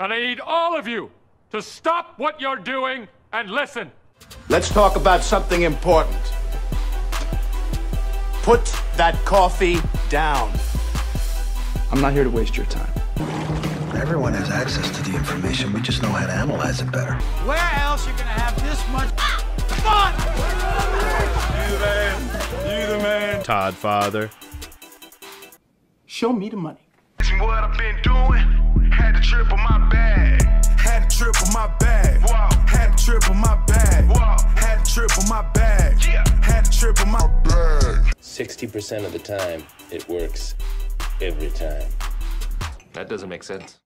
And I need all of you to stop what you're doing and listen. Let's talk about something important. Put that coffee down. I'm not here to waste your time. Everyone has access to the information. We just know how to analyze it better. Where else you gonna have this much fun? You the man. Todd Father. Show me the money. What I've been doing, had to triple my bag. Had to triple my bag. Wow. Had to triple my bag. Wow. Had to triple my bag. Yeah. Had to triple my bag. 60% of the time, it works every time. That doesn't make sense.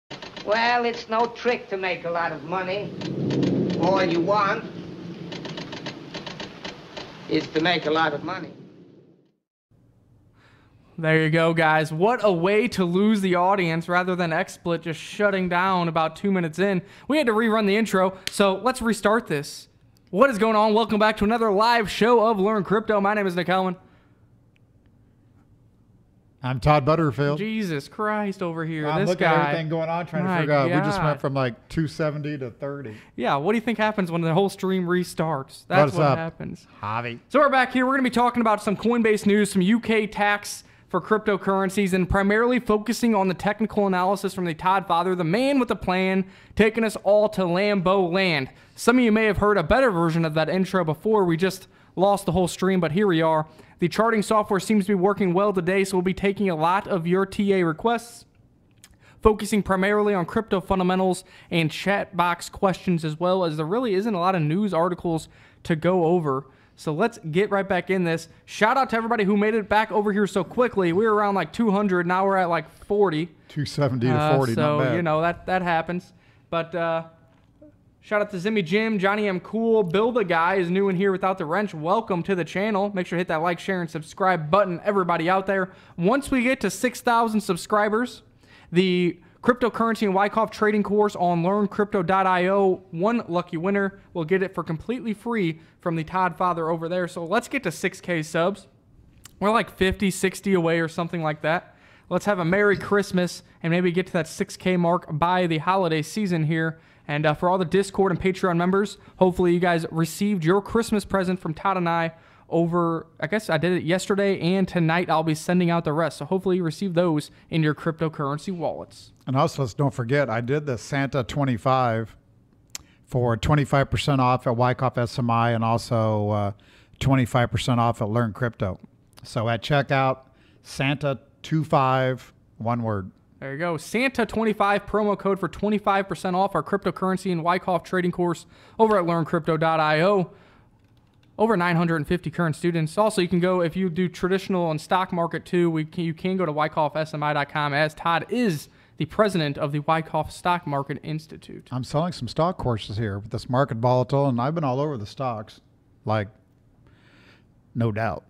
Well, it's no trick to make a lot of money. All you want is to make a lot of money. There you go, guys. What a way to lose the audience rather than XSplit just shutting down about 2 minutes in. We had to rerun the intro, so let's restart this. What is going on? Welcome back to another live show of Learn Crypto. My name is Nick Hellman. I'm Todd Butterfield. Jesus Christ over here. I'm this looking guy. at everything going on, trying to figure out. We just went from like 270 to 30. Yeah, what do you think happens when the whole stream restarts? That's what happens. Javi. So we're back here. We're going to be talking about some Coinbase news, some UK tax for cryptocurrencies, and primarily focusing on the technical analysis from the Todd Father, the man with the plan, taking us all to Lambo Land. Some of you may have heard a better version of that intro before. We just lost the whole stream, but here we are. The charting software seems to be working well today, so we'll be taking a lot of your TA requests, focusing primarily on crypto fundamentals and chat box questions, as well as there really isn't a lot of news articles to go over. So let's get right back in this. Shout out to everybody who made it back over here so quickly. We were around like 200. Now we're at like 40. 270 to 40, so, not bad. You know, that happens. But shout out to Zimmy Jim, Johnny M. Cool, Bill the Guy is new in here without the wrench. Welcome to the channel. Make sure to hit that like, share, and subscribe button, everybody out there. Once we get to 6,000 subscribers, the cryptocurrency and Wyckoff trading course on learncrypto.io. One lucky winner will get it for completely free from the Todd Father over there. So let's get to 6K subs. We're like 50, 60 away or something like that. Let's have a Merry Christmas and maybe get to that 6K mark by the holiday season here. And for all the Discord and Patreon members, hopefully you guys received your Christmas present from Todd and I over, I guess I did it yesterday, and tonight I'll be sending out the rest. So hopefully you receive those in your cryptocurrency wallets. And also, let's don't forget, I did the Santa 25 for 25% off at Wyckoff SMI and also 25% off at Learn Crypto. So at checkout, Santa 25, one word. There you go. Santa 25 promo code for 25% off our cryptocurrency and Wyckoff trading course over at learncrypto.io. Over 950 current students. Also, you can go, if you do traditional and stock market too, you can go to wyckoffsmi.com, as Todd is the president of the Wyckoff Stock Market Institute. I'm selling some stock courses here with this market volatile, and I've been all over the stocks, like, no doubt.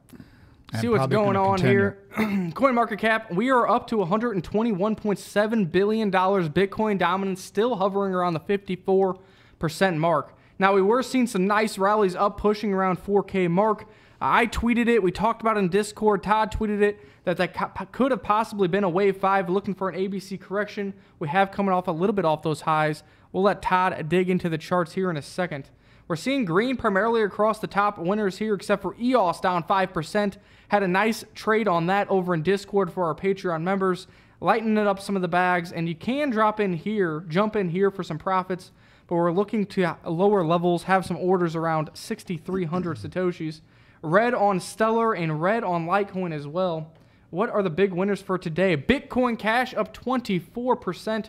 See what's going on here. CoinMarketCap, we are up to $121.7 billion. Bitcoin dominance still hovering around the 54% mark. Now, we were seeing some nice rallies up, pushing around 4K mark. I tweeted it. We talked about it in Discord. Todd tweeted it, that could have possibly been a Wave 5, looking for an ABC correction. We have coming off a little bit off those highs. We'll let Todd dig into the charts here in a second. We're seeing green primarily across the top winners here, except for EOS down 5%. Had a nice trade on that over in Discord for our Patreon members, lightening it up some of the bags. And you can jump in here for some profits. But we're looking to lower levels, have some orders around 6,300 Satoshis. Red on Stellar and red on Litecoin as well. What are the big winners for today? Bitcoin Cash up 24%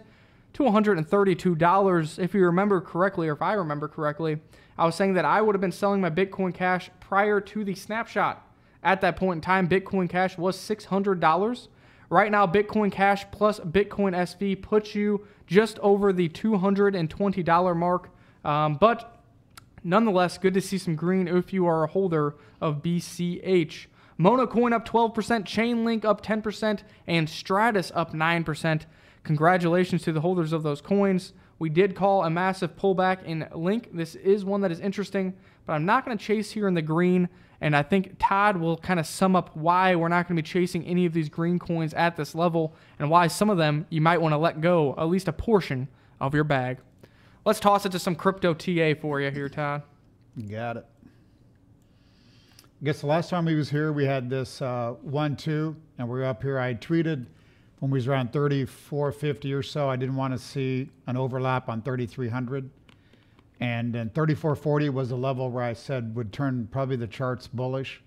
to $132. If you remember correctly, or if I remember correctly, I was saying that I would have been selling my Bitcoin Cash prior to the snapshot. At that point in time, Bitcoin Cash was $600. Right now, Bitcoin Cash plus Bitcoin SV puts you just over the $220 mark. But nonetheless, good to see some green if you are a holder of BCH. Monocoin up 12%, Chainlink up 10%, and Stratus up 9%. Congratulations to the holders of those coins. We did call a massive pullback in Link. This is one that is interesting, but I'm not going to chase here in the green. And I think Todd will kind of sum up why we're not going to be chasing any of these green coins at this level and why some of them you might want to let go, at least a portion of your bag. Let's toss it to some crypto TA for you here, Todd. You got it. I guess the last time we was here, we had this 1-2, and we're up here. I tweeted when we was around 3450 or so. I didn't want to see an overlap on 3300. And then 3440 was a level where I said would turn probably the charts bullish.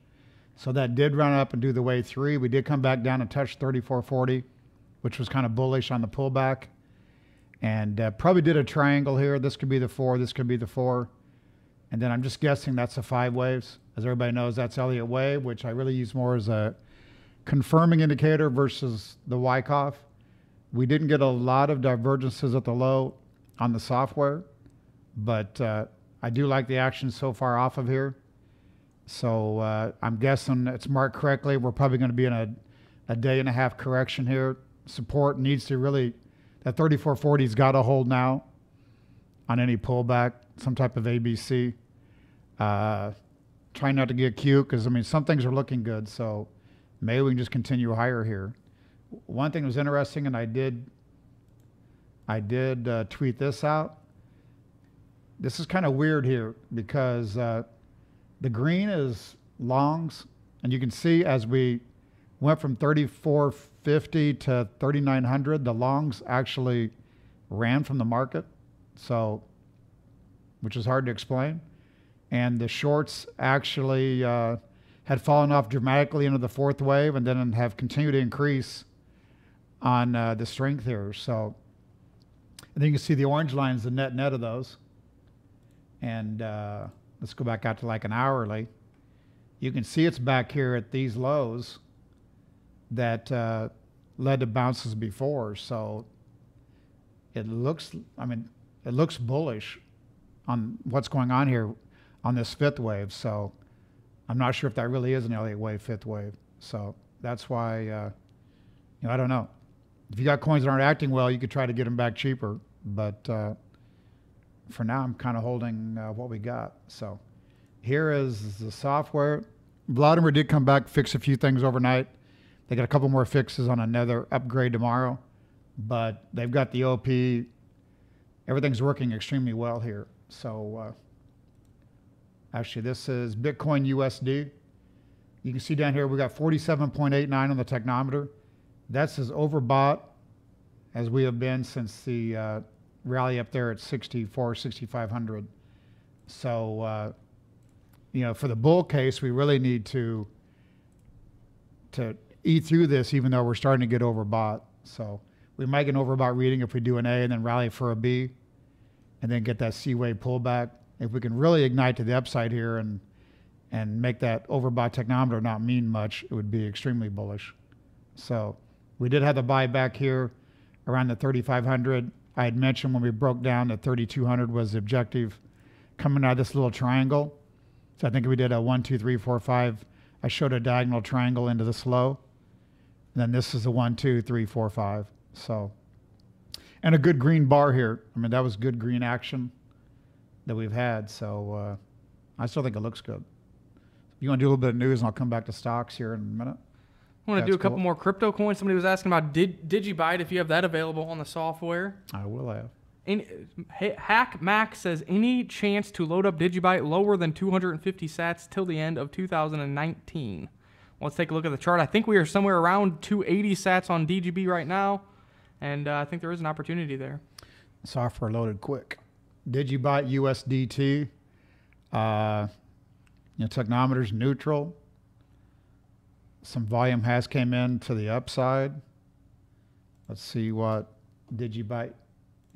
So that did run up and do the way 3. We did come back down and touch 3440, which was kind of bullish on the pullback. And probably did a triangle here. This could be the 4, this could be the 4. And then I'm just guessing that's the 5 waves. As everybody knows, that's Elliott wave, which I really use more as a confirming indicator versus the Wyckoff. We didn't get a lot of divergences at the low on the software, but I do like the action so far off of here. So I'm guessing it's marked correctly. We're probably going to be in a day and a half correction here. Support needs to really, that 3440's got to hold now on any pullback, some type of ABC. Try not to get cute because, I mean, some things are looking good. So maybe we can just continue higher here. One thing that was interesting, and I did tweet this out. This is kind of weird here because the green is longs, and you can see as we went from 3450 to 3900, the longs actually ran from the market, so which is hard to explain. And the shorts actually had fallen off dramatically into the 4th wave and then have continued to increase on the strength here. So, and then you can see the orange line is the net of those. And let's go back out to like an hourly. You can see it's back here at these lows that led to bounces before. So it looks, I mean, it looks bullish on what's going on here on this 5th wave. So I'm not sure if that really is an Elliott wave 5th wave. So that's why, you know, I don't know. If you got coins that aren't acting well, you could try to get them back cheaper. But for now, I'm kind of holding what we got. So here is the software. Vladimir did come back, fix a few things overnight. They got a couple more fixes on another upgrade tomorrow. But they've got the OP. Everything's working extremely well here. So actually, this is Bitcoin USD. You can see down here we got 47.89 on the technometer. That's as overbought as we have been since the rally up there at 6,500. So, you know, for the bull case, we really need to eat through this, even though we're starting to get overbought. So we might get an overbought reading if we do an A and then rally for a B and then get that C wave pullback. If we can really ignite to the upside here and make that overbought technometer not mean much, it would be extremely bullish. So we did have the buyback here around the 3,500. I had mentioned when we broke down that 3,200 was the objective coming out of this little triangle. So I think we did a 1, 2, 3, 4, 5. I showed a diagonal triangle into this low. And then this is a 1, 2, 3, 4, 5. So, and a good green bar here. I mean, that was good green action that we've had. So I still think it looks good. You want to do a little bit of news, and I'll come back to stocks here in a minute. I want to do a couple more crypto coins. Somebody was asking about DigiByte, if you have that available on the software. I will have. Hack Mac says, any chance to load up DigiByte lower than 250 sats till the end of 2019? Let's take a look at the chart. I think we are somewhere around 280 sats on DGB right now, and I think there is an opportunity there. Software loaded quick. DigiByte USDT. You know, technometer's neutral. Some volume has came in to the upside. Let's see what DigiByte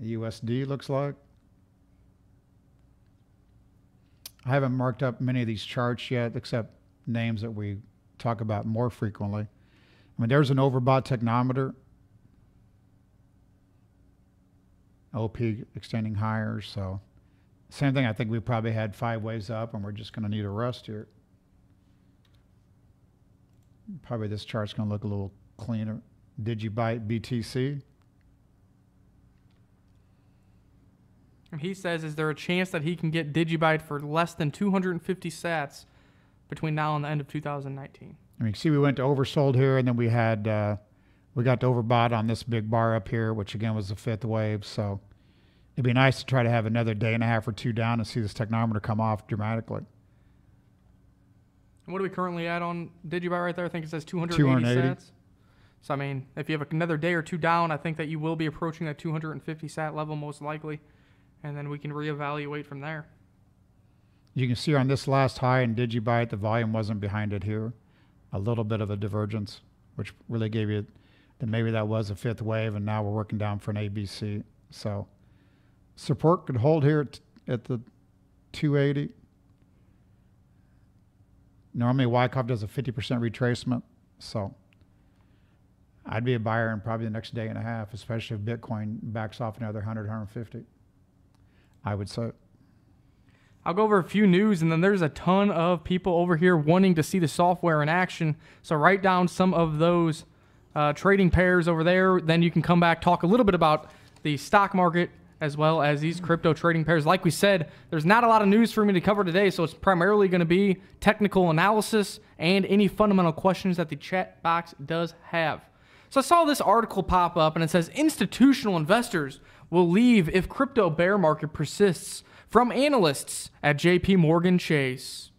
USD looks like. I haven't marked up many of these charts yet, except names that we talk about more frequently. I mean, there's an overbought technometer. OP extending higher, so same thing. I think we probably had 5 waves up, and we're just going to need a rest here. Probably this chart's going to look a little cleaner. DigiByte BTC. He says, is there a chance that he can get DigiByte for less than 250 sats between now and the end of 2019? I mean, see, we went to oversold here, and then we had we got to overbought on this big bar up here, which again was the 5th wave. So It'd be nice to try to have another day and a half or two down and see this technometer come off dramatically. What are we currently at on DigiBuy right there? I think it says 280 sats. So, I mean, if you have another day or two down, I think that you will be approaching that 250 sat level most likely. And then we can reevaluate from there. You can see on this last high in DigiBuy, the volume wasn't behind it here. A little bit of a divergence, which really gave you that maybe that was a fifth wave, and now we're working down for an ABC. So support could hold here at the 280. Normally, Wyckoff does a 50% retracement, so I'd be a buyer in probably the next day and a half, especially if Bitcoin backs off another 100, 150. I would say. I'll go over a few news, and then there's a ton of people over here wanting to see the software in action. So write down some of those trading pairs over there. Then you can come back, talk a little bit about the stock market as well as these crypto trading pairs. Like we said, there's not a lot of news for me to cover today, so it's primarily going to be technical analysis and any fundamental questions that the chat box does have. So I saw this article pop up, and it says institutional investors will leave if crypto bear market persists, from analysts at JP Morgan Chase.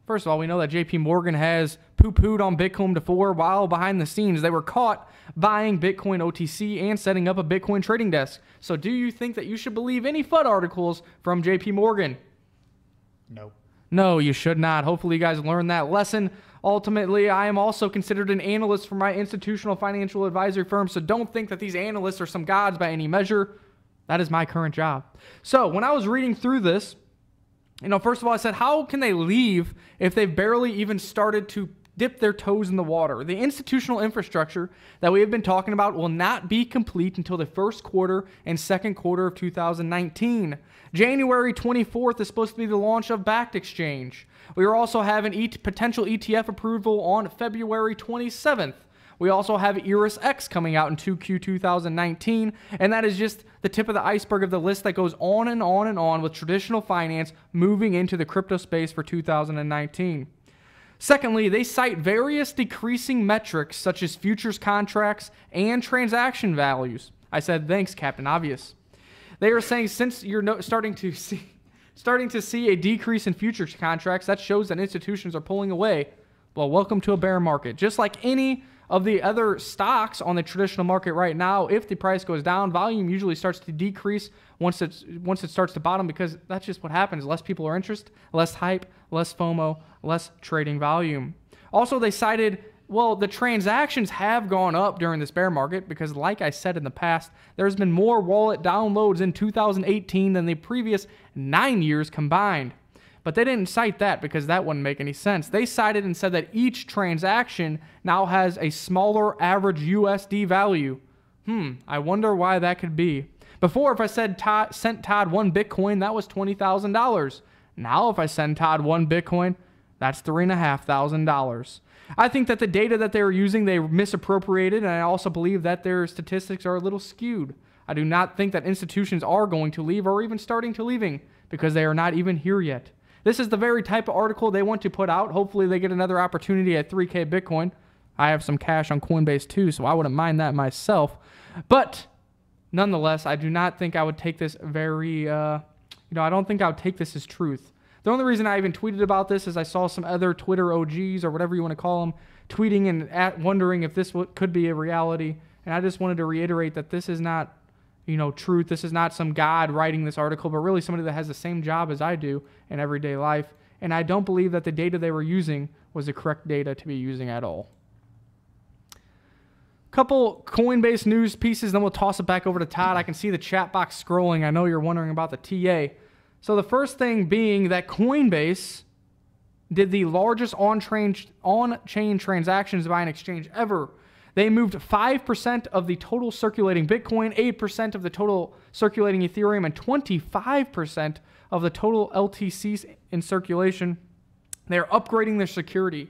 First of all, we know that JP Morgan has poo-pooed on Bitcoin before, while behind the scenes they were caught buying Bitcoin OTC and setting up a Bitcoin trading desk. So do you think that you should believe any FUD articles from JP Morgan? No. No, you should not. Hopefully you guys learned that lesson. Ultimately, I am also considered an analyst for my institutional financial advisory firm, so don't think that these analysts are some gods by any measure. That is my current job. So when I was reading through this, first of all, I said, how can they leave if they've barely even started to dip their toes in the water? The institutional infrastructure that we have been talking about will not be complete until the first quarter and second quarter of 2019. January 24th is supposed to be the launch of Backed Exchange. We are also having potential ETF approval on February 27th. We also have Iris X coming out in 2Q 2019, and that is just the tip of the iceberg of the list that goes on and on and on with traditional finance moving into the crypto space for 2019. Secondly, they cite various decreasing metrics such as futures contracts and transaction values. I said, thanks, Captain Obvious. They are saying since you're starting to see a decrease in futures contracts, that shows that institutions are pulling away. Well, welcome to a bear market. Just like any of the other stocks on the traditional market right now, if the price goes down, volume usually starts to decrease once it starts to bottom, because that's just what happens. Less people are interested, less hype, less FOMO, less trading volume. Also, they cited, well, the transactions have gone up during this bear market because, like I said in the past, there's been more wallet downloads in 2018 than the previous 9 years combined. But they didn't cite that because that wouldn't make any sense. They cited and said that each transaction now has a smaller average USD value. I wonder why that could be. Before, if I said sent Todd 1 Bitcoin, that was $20,000. Now, if I send Todd 1 Bitcoin, that's $3,500. I think that the data that they were using, they misappropriated, and I also believe that their statistics are a little skewed. I do not think that institutions are going to leave or even starting to leaving because they are not even here yet. This is the very type of article they want to put out. Hopefully they get another opportunity at 3K Bitcoin. I have some cash on Coinbase too, so I wouldn't mind that myself. But nonetheless, I do not think I would take this very, I don't think I would take this as truth. The only reason I even tweeted about this is I saw some other Twitter OGs, or whatever you want to call them, tweeting and wondering if this could be a reality. And I just wanted to reiterate that this is not, truth. This is not some god writing this article, but really somebody that has the same job as I do in everyday life. And I don't believe that the data they were using was the correct data to be using at all. Couple Coinbase news pieces, then we'll toss it back over to Todd. I can see the chat box scrolling. I know you're wondering about the TA. So the first thing being that Coinbase did the largest on-chain transactions by an exchange ever. They moved 5% of the total circulating Bitcoin, 8% of the total circulating Ethereum, and 25% of the total LTCs in circulation. They're upgrading their security.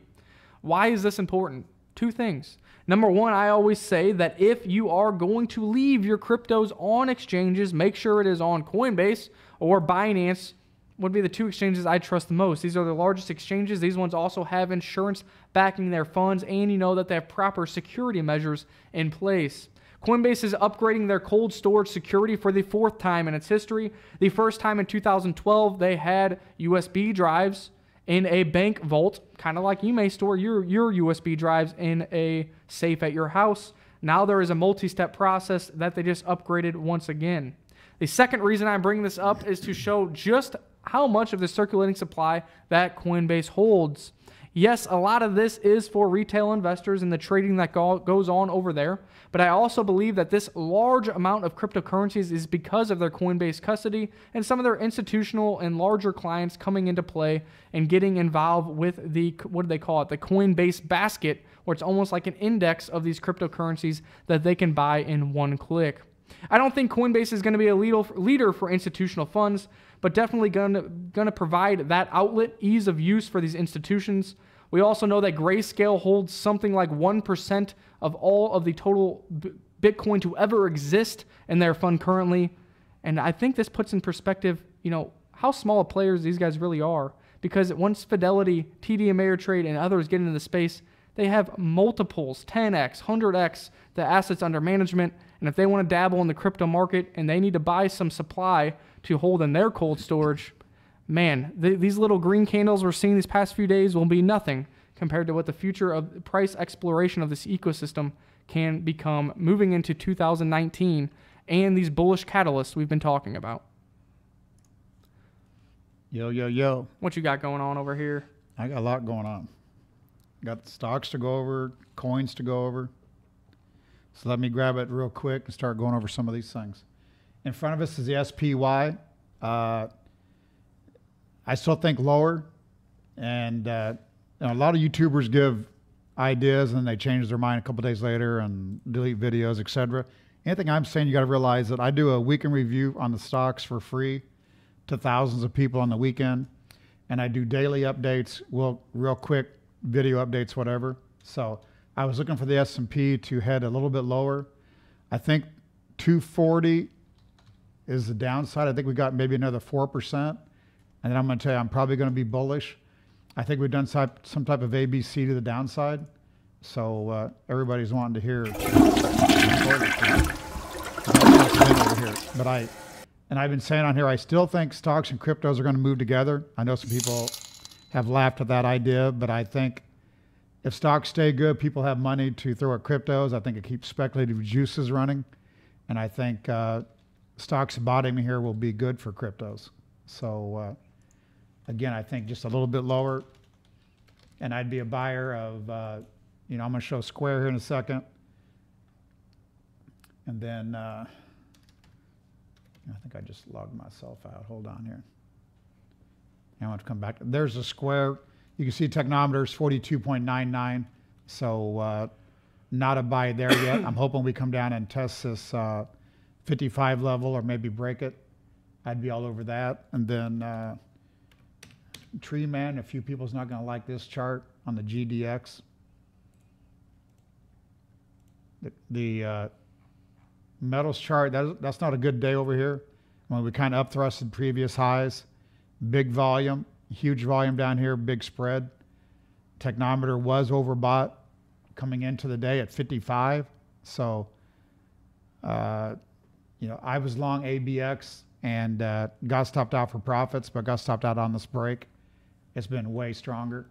Why is this important? Two things. Number one, I always say that if you are going to leave your cryptos on exchanges, make sure it is on Coinbase or Binance would be the two exchanges I trust the most. These are the largest exchanges. These ones also have insurance backing their funds, and you know that they have proper security measures in place. Coinbase is upgrading their cold storage security for the 4th time in its history. The first time in 2012, they had USB drives in a bank vault, kind of like you may store your USB drives in a safe at your house. Now there is a multi-step process that they just upgraded once again. The second reason I'm bringing this up is to show just how much of the circulating supply that Coinbase holds. Yes, a lot of this is for retail investors and the trading that goes on over there, but I also believe that this large amount of cryptocurrencies is because of their Coinbase custody and some of their institutional and larger clients coming into play and getting involved with the, what do they call it, the Coinbase basket, where it's almost like an index of these cryptocurrencies that they can buy in one click. I don't think Coinbase is going to be a leader for institutional funds, but definitely going to provide that outlet, ease of use for these institutions. We also know that Grayscale holds something like 1% of all of the total Bitcoin to ever exist in their fund currently. And I think this puts in perspective, you know, how small of players these guys really are. Because once Fidelity, TD Ameritrade, and others get into the space, they have multiples, 10x, 100x, the assets under management. And if they want to dabble in the crypto market and they need to buy some supply to hold in their cold storage, man, these little green candles we're seeing these past few days will be nothing compared to what the future of price exploration of this ecosystem can become moving into 2019 and these bullish catalysts we've been talking about. Yo, yo, yo. What you got going on over here? I got a lot going on. Got stocks to go over, coins to go over. So let me grab it real quick and start going over some of these things. In front of us is the SPY. I still think lower. And a lot of YouTubers give ideas and they change their mind a couple days later and delete videos, etc. Anything I'm saying, you got to realize that I do a weekend review on the stocks for free to thousands of people on the weekend. And I do daily updates, real quick video updates, whatever. So I was looking for the S&P to head a little bit lower. I think 240 is the downside. I think we got maybe another 4%. And then I'm going to tell you, I'm probably going to be bullish. I think we've done some type of ABC to the downside. So everybody's wanting to hear. But I've been saying on here, I still think stocks and cryptos are going to move together. I know some people have laughed at that idea, but I think if stocks stay good, people have money to throw at cryptos. I think it keeps speculative juices running. And I think stocks bottoming here will be good for cryptos. So again, I think just a little bit lower. And I'd be a buyer of, I'm going to show Square here in a second. And then I think I just logged myself out. Hold on here. I want to come back. There's a Square. You can see technometers 42.99. So not a buy there yet. I'm hoping we come down and test this 55 level or maybe break it. I'd be all over that. And then Tree Man, a few people's not going to like this chart on the GDX. The metals chart, that's not a good day over here. When we kind of upthrusted previous highs. Big volume, huge volume down here, big spread. Technometer was overbought coming into the day at 55. So, I was long ABX and got stopped out for profits, but got stopped out on this break. It's been way stronger.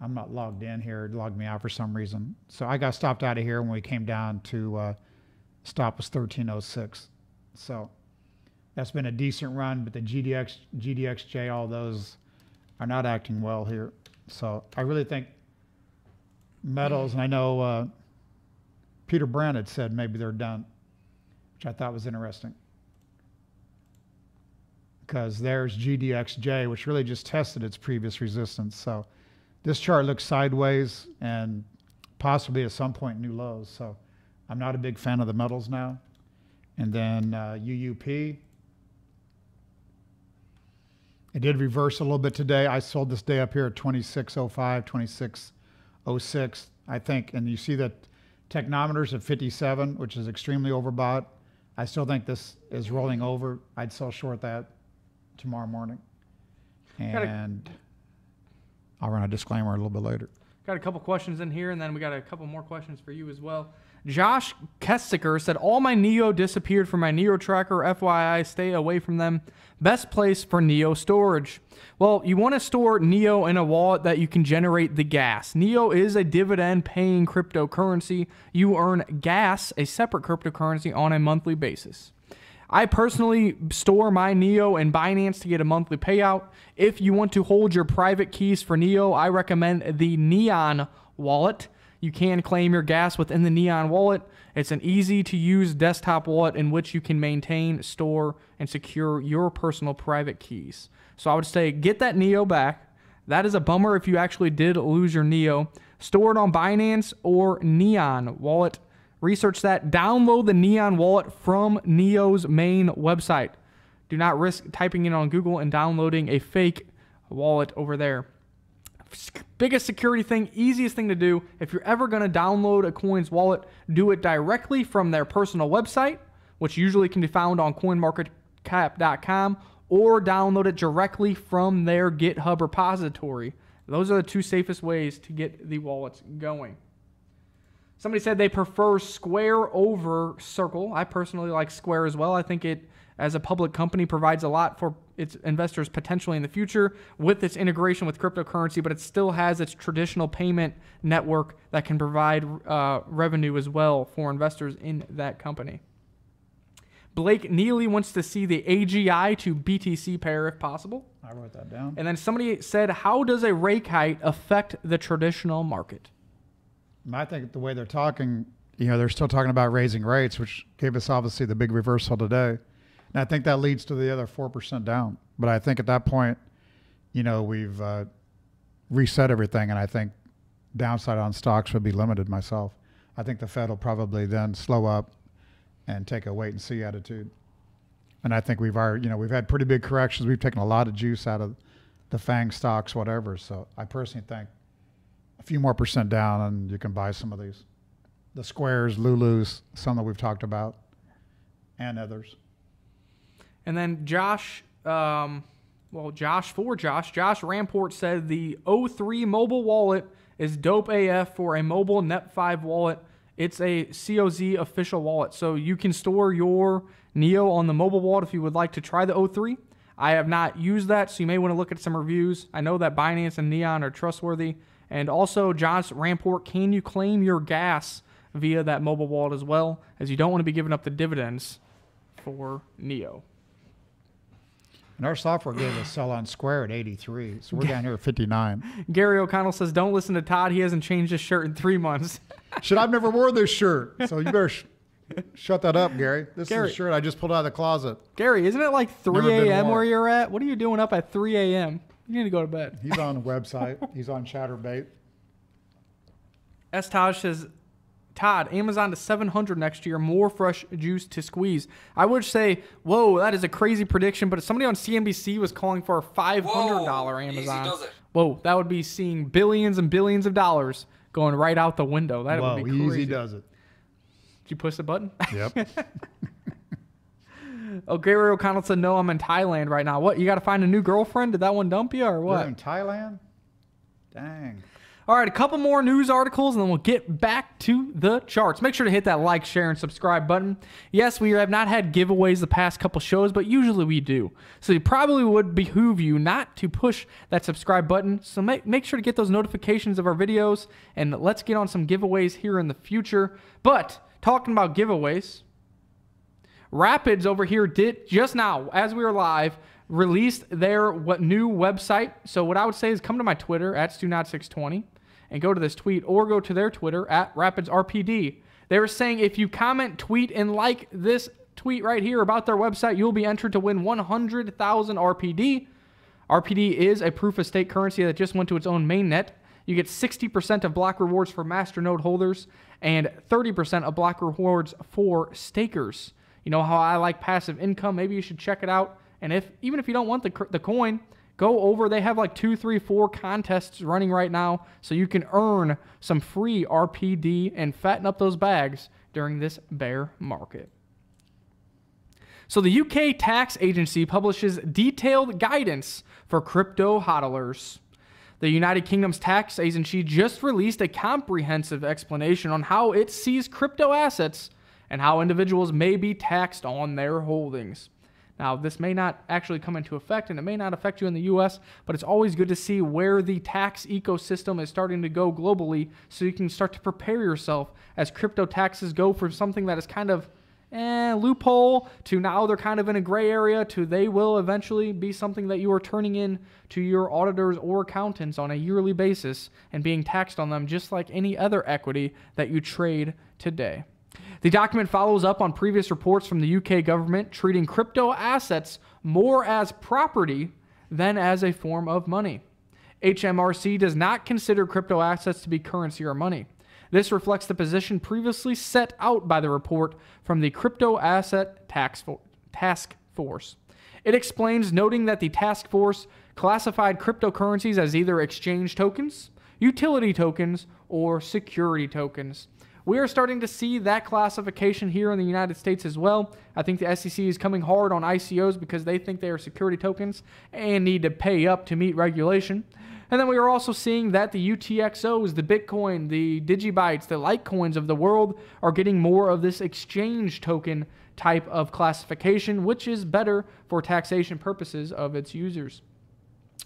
I'm not logged in here. It logged me out for some reason. So I got stopped out of here when we came down to stop was 1306. So that's been a decent run, but the GDX, GDXJ, all those are not acting well here. So I really think metals, and I know Peter Brand had said maybe they're done, which I thought was interesting. Because there's GDXJ, which really just tested its previous resistance. So this chart looks sideways and possibly at some point new lows. So I'm not a big fan of the metals now. And then UUP. It did reverse a little bit today. I sold this day up here at 2605, 2606, I think. And you see that technometers at 57, which is extremely overbought. I still think this is rolling over. I'd sell short that tomorrow morning. And I'll run a disclaimer a little bit later. Got a couple questions in here, and then we got a couple more questions for you as well. Josh Kessiker said, all my Neo disappeared from my Neo tracker. FYI, stay away from them. Best place for Neo storage. Well, you want to store Neo in a wallet that you can generate the gas. Neo is a dividend-paying cryptocurrency. You earn gas, a separate cryptocurrency, on a monthly basis. I personally store my Neo in Binance to get a monthly payout. If you want to hold your private keys for Neo, I recommend the Neon wallet. You can claim your gas within the Neon wallet. It's an easy-to-use desktop wallet in which you can maintain, store, and secure your personal private keys. So I would say get that Neo back. That is a bummer if you actually did lose your Neo. Store it on Binance or Neon wallet. Research that. Download the Neon wallet from Neo's main website. Do not risk typing in on Google and downloading a fake wallet over there. Biggest security thing, easiest thing to do, if you're ever going to download a coin's wallet, do it directly from their personal website, which usually can be found on coinmarketcap.com, or download it directly from their GitHub repository. Those are the two safest ways to get the wallets going. Somebody said they prefer Square over Circle. I personally like Square as well. I think it, as a public company, provides a lot for its investors potentially in the future with its integration with cryptocurrency, but it still has its traditional payment network that can provide revenue as well for investors in that company. Blake Neely wants to see the AGI to BTC pair if possible. I wrote that down. And then somebody said, how does a rate hike affect the traditional market? I think the way they're talking, they're still talking about raising rates, which gave us obviously the big reversal today. And I think that leads to the other 4% down. But I think at that point, we've reset everything, and I think downside on stocks would be limited myself. I think the Fed will probably then slow up and take a wait and see attitude. And I think we've had pretty big corrections. We've taken a lot of juice out of the FANG stocks, whatever. So I personally think a few more % down and you can buy some of these. The Squares, Lulus, some that we've talked about, and others. And then Josh Ramport said the O3 mobile wallet is dope AF for a mobile Net5 wallet. It's a COZ official wallet. So you can store your Neo on the mobile wallet if you would like to try the O3. I have not used that, so you may want to look at some reviews. I know that Binance and Neon are trustworthy. And also, Josh Ramport, can you claim your gas via that mobile wallet as well, as you don't want to be giving up the dividends for Neo. And our software gave us sell on Square at 83, so we're down here at 59. Gary O'Connell says, don't listen to Todd. He hasn't changed his shirt in 3 months. Shit, I've never wore this shirt, so you better shut that up, Gary. This is a shirt I just pulled out of the closet. Gary, isn't it like 3 a.m. where you're at? What are you doing up at 3 a.m.? You need to go to bed. He's on the website. He's on Chatterbait. Taj says, Todd, Amazon to 700 next year, more fresh juice to squeeze. I would say, whoa, that is a crazy prediction, but somebody on CNBC was calling for a $500 Amazon. Easy does it. Whoa, that would be seeing billions and billions of dollars going right out the window. That would be crazy. Easy does it. Did you push the button? Yep. Oh, Gary O'Connell said, no, I'm in Thailand right now. What, you got to find a new girlfriend? Did that one dump you or what? You're in Thailand? Dang. All right, a couple more news articles, and then we'll get back to the charts. Make sure to hit that like, share, and subscribe button. Yes, we have not had giveaways the past couple shows, but usually we do. So it probably would behoove you not to push that subscribe button. So make sure to get those notifications of our videos, and let's get on some giveaways here in the future. But talking about giveaways, Rapids over here did just now, as we were live, released their new website. So what I would say is come to my Twitter at StuNot620 and go to this tweet, or go to their Twitter at RapidsRPD. They were saying if you comment, tweet, and like this tweet right here about their website, you'll be entered to win 100,000 RPD. RPD is a proof-of-stake currency that just went to its own mainnet. You get 60% of block rewards for masternode holders and 30% of block rewards for stakers. You know how I like passive income? Maybe you should check it out. And even if you don't want the coin, go over. They have like 2, 3, 4 contests running right now, so you can earn some free RPD and fatten up those bags during this bear market. So the UK tax agency publishes detailed guidance for crypto hodlers. The United Kingdom's tax agency just released a comprehensive explanation on how it sees crypto assets and how individuals may be taxed on their holdings. Now, this may not actually come into effect, and it may not affect you in the U.S., but it's always good to see where the tax ecosystem is starting to go globally so you can start to prepare yourself as crypto taxes go from something that is kind of loophole to now they're kind of in a gray area to they will eventually be something that you are turning in to your auditors or accountants on a yearly basis and being taxed on them just like any other equity that you trade today. The document follows up on previous reports from the UK government treating crypto assets more as property than as a form of money. HMRC does not consider crypto assets to be currency or money. This reflects the position previously set out by the report from the Crypto Asset Task Force. It explains, noting that the task force classified cryptocurrencies as either exchange tokens, utility tokens, or security tokens. We are starting to see that classification here in the United States as well. I think the SEC is coming hard on ICOs because they think they are security tokens and need to pay up to meet regulation. And then we are also seeing that the UTXOs, the Bitcoin, the Digibytes, the Litecoins of the world are getting more of this exchange token type of classification, which is better for taxation purposes of its users.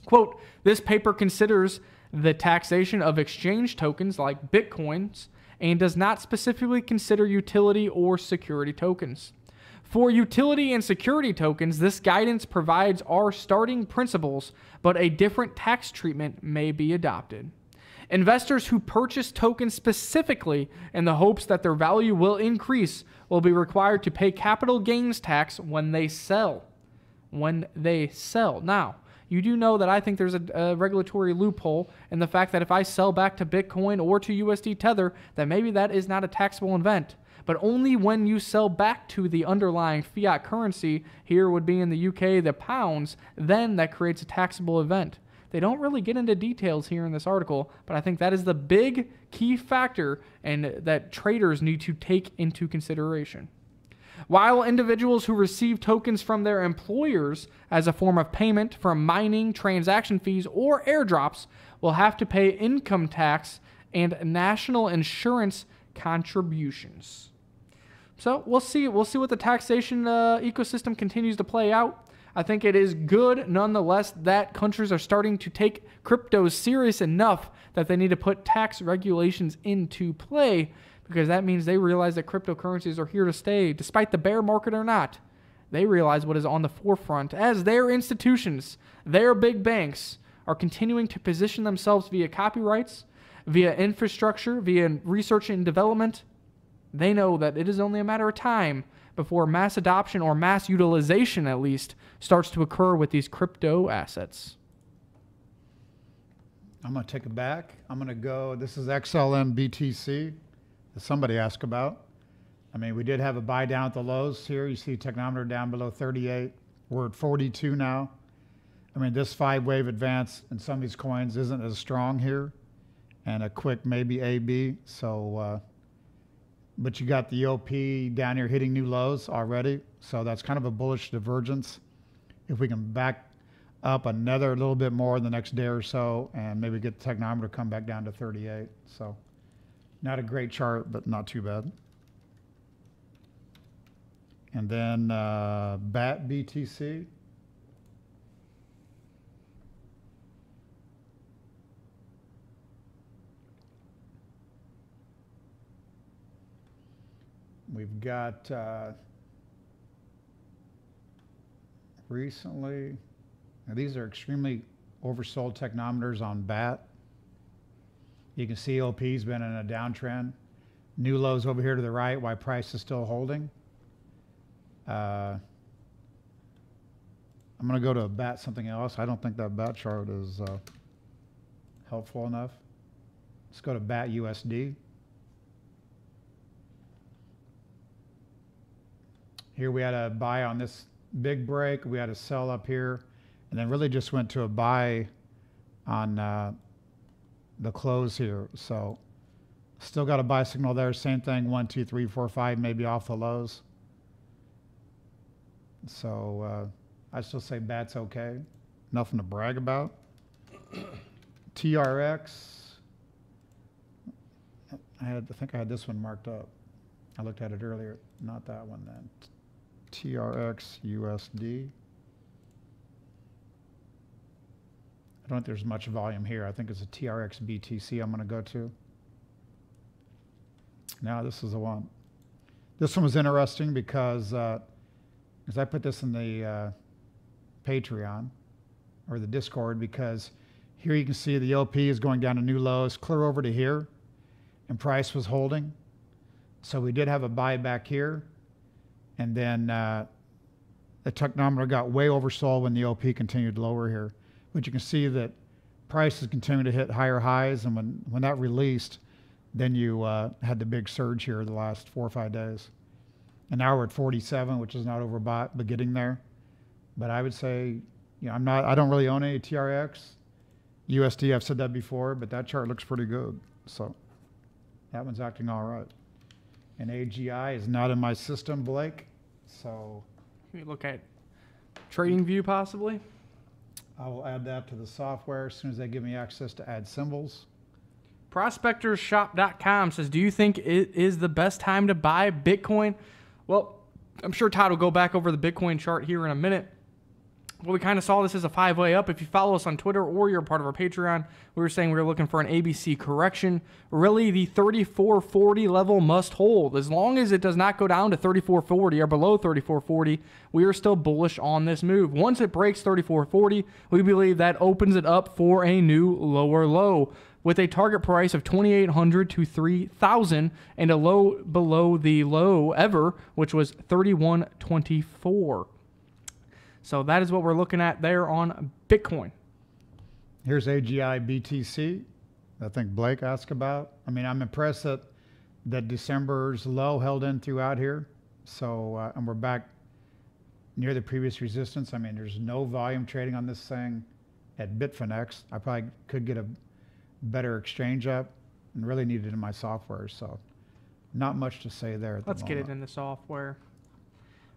Quote, this paper considers the taxation of exchange tokens like Bitcoins and does not specifically consider utility or security tokens. For utility and security tokens, this guidance provides our starting principles, but a different tax treatment may be adopted. Investors who purchase tokens specifically in the hopes that their value will increase will be required to pay capital gains tax when they sell. Now, you do know that I think there's a regulatory loophole in the fact that if I sell back to Bitcoin or to USD Tether, that maybe that is not a taxable event. But only when you sell back to the underlying fiat currency, here would be in the UK, the pounds, then that creates a taxable event. They don't really get into details here in this article, but I think that is the big key factor and that traders need to take into consideration. While individuals who receive tokens from their employers as a form of payment from mining, transaction fees, or airdrops will have to pay income tax and national insurance contributions. So we'll see what the taxation ecosystem continues to play out. I think it is good nonetheless that countries are starting to take crypto serious enough that they need to put tax regulations into play, because that means they realize that cryptocurrencies are here to stay, despite the bear market or not. They realize what is on the forefront as their institutions, their big banks, are continuing to position themselves via copyrights, via infrastructure, via research and development. They know that it is only a matter of time before mass adoption, or mass utilization at least, starts to occur with these crypto assets. I'm going to take it back. I'm going to go, this is XLM BTC that somebody asked about. I mean, we did have a buy down at the lows here. You see technometer down below 38. We're at 42 now. I mean, this 5-wave advance in some of these coins isn't as strong here. And a quick maybe AB. So, but you got the OP down here hitting new lows already. So that's kind of a bullish divergence. If we can back up another little bit more in the next day or so and maybe get the technometer to come back down to 38. So not a great chart, but not too bad. And then BAT BTC. We've got recently, now these are extremely oversold technometers on BAT. You can see OP's been in a downtrend. New lows over here to the right, while price is still holding. I'm going to go to a BAT something else. I don't think that BAT chart is helpful enough. Let's go to BAT USD. Here we had a buy on this big break. We had a sell up here, and then really just went to a buy on the close here. So still got a buy signal there. Same thing, 1, 2, 3, 4, 5, maybe off the lows. So I still say BAT's okay. Nothing to brag about. TRX. I think I had this one marked up. I looked at it earlier. Not that one then. TRX USD. I don't think there's much volume here. I think it's a TRX BTC I'm going to go to. Now this is the one. This one was interesting because I put this in the Patreon or the Discord, because here you can see the LP is going down to new lows, clear over to here, and price was holding. So we did have a buyback here, and then the technometer got way oversold when the LP continued lower here. But you can see that prices continue to hit higher highs, and when that released, then you had the big surge here the last 4 or 5 days. And now we're at 47, which is not overbought, but getting there. But I would say, you know, I don't really own any TRX. USD, I've said that before, but that chart looks pretty good. So that one's acting all right. And AGI is not in my system, Blake. So can we look at TradingView possibly? I will add that to the software as soon as they give me access to add symbols. Prospectorshop.com says, do you think it is the best time to buy Bitcoin? Well, I'm sure Todd will go back over the Bitcoin chart here in a minute. Well, we kind of saw this as a 5-way up. If you follow us on Twitter or you're a part of our Patreon, we were saying we were looking for an ABC correction. Really, the 3440 level must hold. As long as it does not go down to 3440 or below 3440, we are still bullish on this move. Once it breaks 3440, we believe that opens it up for a new lower low, with a target price of 2,800 to 3,000 and a low below the low ever, which was 3124. So that is what we're looking at there on Bitcoin. Here's AGI BTC. I think Blake asked about. I mean, I'm impressed that December's low held in throughout here. So, and we're back near the previous resistance. I mean, there's no volume trading on this thing at Bitfinex. I probably could get a better exchange up and really need it in my software. So not much to say there. Let's get it in the software.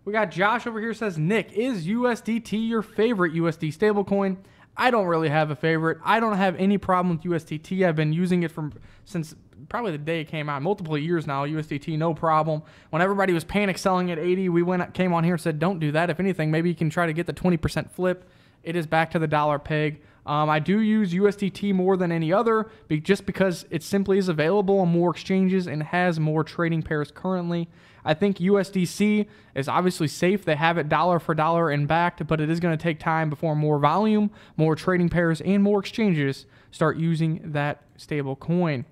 We got Josh over here says, Nick, is USDT your favorite USD stablecoin? I don't really have a favorite. I don't have any problem with USDT. I've been using it since probably the day it came out. Multiple years now, USDT, no problem. When everybody was panic selling at 80, came on here and said, don't do that. If anything, maybe you can try to get the 20% flip. It is back to the dollar peg. I do use USDT more than any other, just because it simply is available on more exchanges and has more trading pairs currently. I think USDC is obviously safe. They have it dollar for dollar and backed, but it is going to take time before more volume, more trading pairs, and more exchanges start using that stable coin.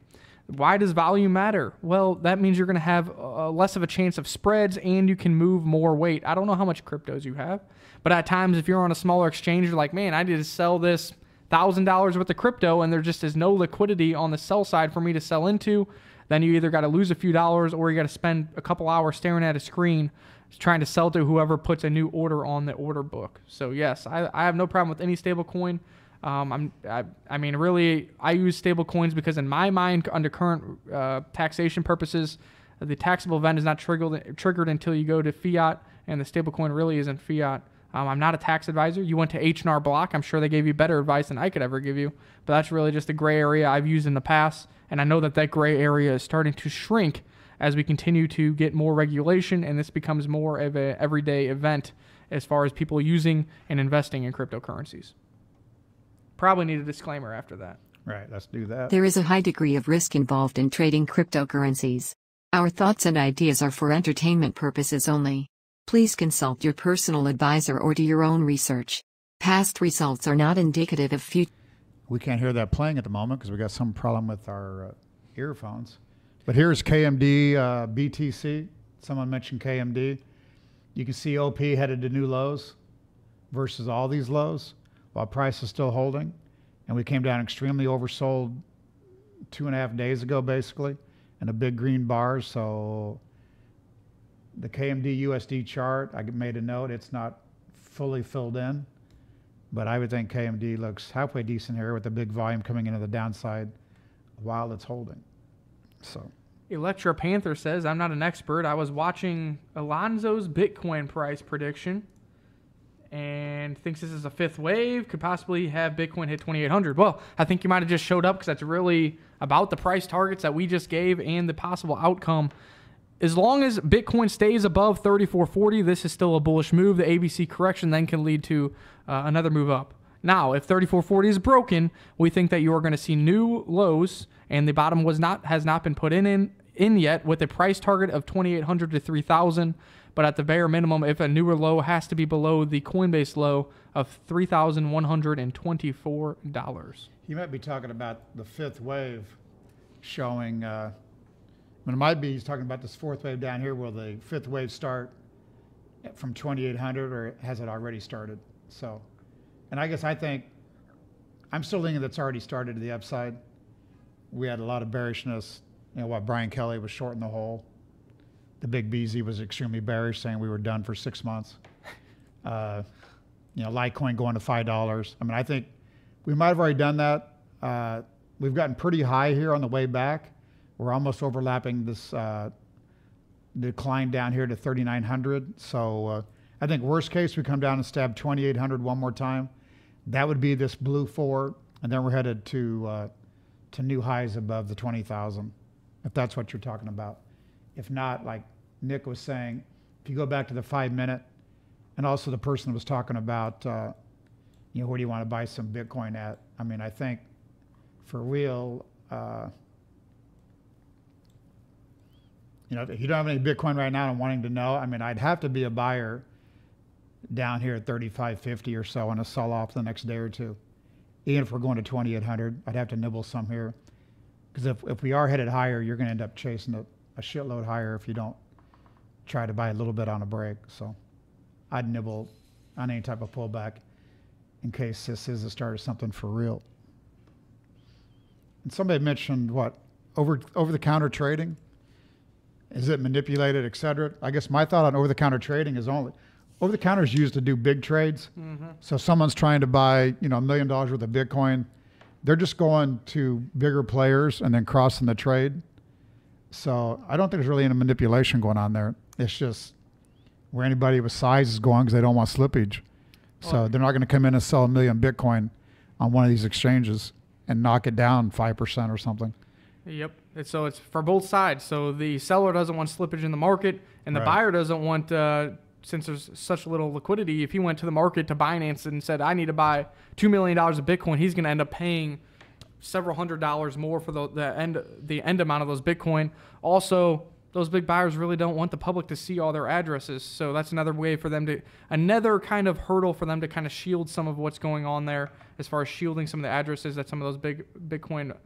Why does volume matter? Well, that means you're going to have less of a chance of spreads, and you can move more weight. I don't know how much cryptos you have, but at times if you're on a smaller exchange, you're like, man, I need to sell this $1,000 worth of crypto, and there just is no liquidity on the sell side for me to sell into. Then you either got to lose a few dollars, or you got to spend a couple hours staring at a screen trying to sell to whoever puts a new order on the order book. So yes, I have no problem with any stable coin. I mean, really, I use stable coins because in my mind, under current taxation purposes, the taxable event is not triggered until you go to fiat, and the stable coin really isn't fiat. I'm not a tax advisor. You went to H&R Block. I'm sure they gave you better advice than I could ever give you. But that's really just a gray area I've used in the past. And I know that gray area is starting to shrink as we continue to get more regulation. And this becomes more of an everyday event as far as people using and investing in cryptocurrencies. Probably need a disclaimer after that. Right, let's do that. There is a high degree of risk involved in trading cryptocurrencies. Our thoughts and ideas are for entertainment purposes only. Please consult your personal advisor or do your own research. Past results are not indicative of future. We can't hear that playing at the moment because we got some problem with our earphones. But here's KMD BTC. Someone mentioned KMD. You can see OP headed to new lows versus all these lows while price is still holding. And we came down extremely oversold 2.5 days ago, basically, in a big green bar. So the KMD USD chart, I made a note, it's not fully filled in, but I would think KMD looks halfway decent here with the big volume coming into the downside while it's holding. So Electra Panther says, I'm not an expert. I was watching Alonzo's Bitcoin price prediction. and thinks this is a fifth wave, could possibly have Bitcoin hit 2,800. Well, I think you might have just showed up because that's really about the price targets that we just gave and the possible outcome. As long as Bitcoin stays above 3440, this is still a bullish move. The ABC correction then can lead to another move up. Now, if 3440 is broken, we think that you are going to see new lows, and the bottom has not been put in yet, with a price target of 2,800 to 3,000. But at the bare minimum, if a newer low has to be below the Coinbase low of $3,124. You might be talking about the fifth wave showing. It might be he's talking about this fourth wave down here. Will the fifth wave start from 2,800, or has it already started? So, and I think I'm still thinking that's already started to the upside. We had a lot of bearishness. What Brian Kelly was shorting the hole. The big BZ was extremely bearish, saying we were done for 6 months. Litecoin going to $5. I think we might have already done that. We've gotten pretty high here on the way back. We're almost overlapping this decline down here to 3,900. So I think worst case, we come down and stab 2,800 one more time. That would be this blue 4, and then we're headed to new highs above the 20,000, if that's what you're talking about. If not, like Nick was saying, if you go back to the 5-minute, and also the person was talking about, where do you want to buy some Bitcoin at? I think for real, if you don't have any Bitcoin right now and wanting to know, I'd have to be a buyer down here at 35.50 or so and a sell off the next day or two. Even if we're going to 2,800, I'd have to nibble some here. Because if we are headed higher, you're going to end up chasing a shitload higher if you don't try to buy a little bit on a break. So I'd nibble on any type of pullback in case this is the start of something for real. And somebody mentioned over-the-counter trading. Is it manipulated, et cetera? I guess my thought on over-the-counter trading is over-the-counter is used to do big trades. Mm-hmm. So if someone's trying to buy, $1 million worth of Bitcoin, they're just going to bigger players and then crossing the trade. So I don't think there's really any manipulation going on there. It's just where anybody with size is going because they don't want slippage. So they're not going to come in and sell 1 million Bitcoin on one of these exchanges and knock it down 5% or something. Yep. So it's for both sides. So the seller doesn't want slippage in the market, and the buyer doesn't want, since there's such little liquidity, if he went to the market to Binance and said, I need to buy $2 million of Bitcoin, he's going to end up paying several $100s more for the end amount of those Bitcoin. Also, those big buyers really don't want the public to see all their addresses. So that's another way for them another kind of hurdle for them to kind of shield some of what's going on there, as far as shielding some of the addresses that some of those big Bitcoin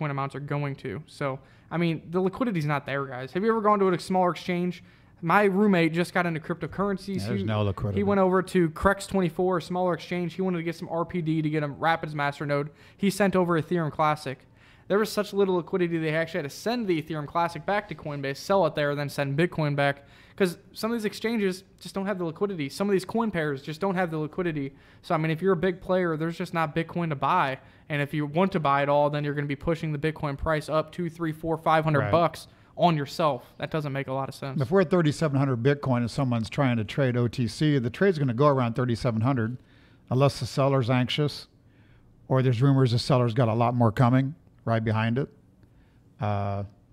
amounts are going to. So, the liquidity's not there, guys. Have you ever gone to a smaller exchange? My roommate just got into cryptocurrencies. Yeah, there's no liquidity. He went over to Crex24, a smaller exchange. He wanted to get some RPD to get a Rapids Masternode. He sent over Ethereum Classic. There was such little liquidity they actually had to send the Ethereum Classic back to Coinbase, sell it there, then send Bitcoin back, because some of these exchanges just don't have the liquidity. Some of these coin pairs just don't have the liquidity. So, if you're a big player, there's just not Bitcoin to buy. And if you want to buy it all, then you're going to be pushing the Bitcoin price up $200, $300, $400, $500 on yourself. That doesn't make a lot of sense. If we're at 3,700 Bitcoin and someone's trying to trade OTC, the trade's going to go around 3,700 unless the seller's anxious or there's rumors the seller's got a lot more coming right behind it,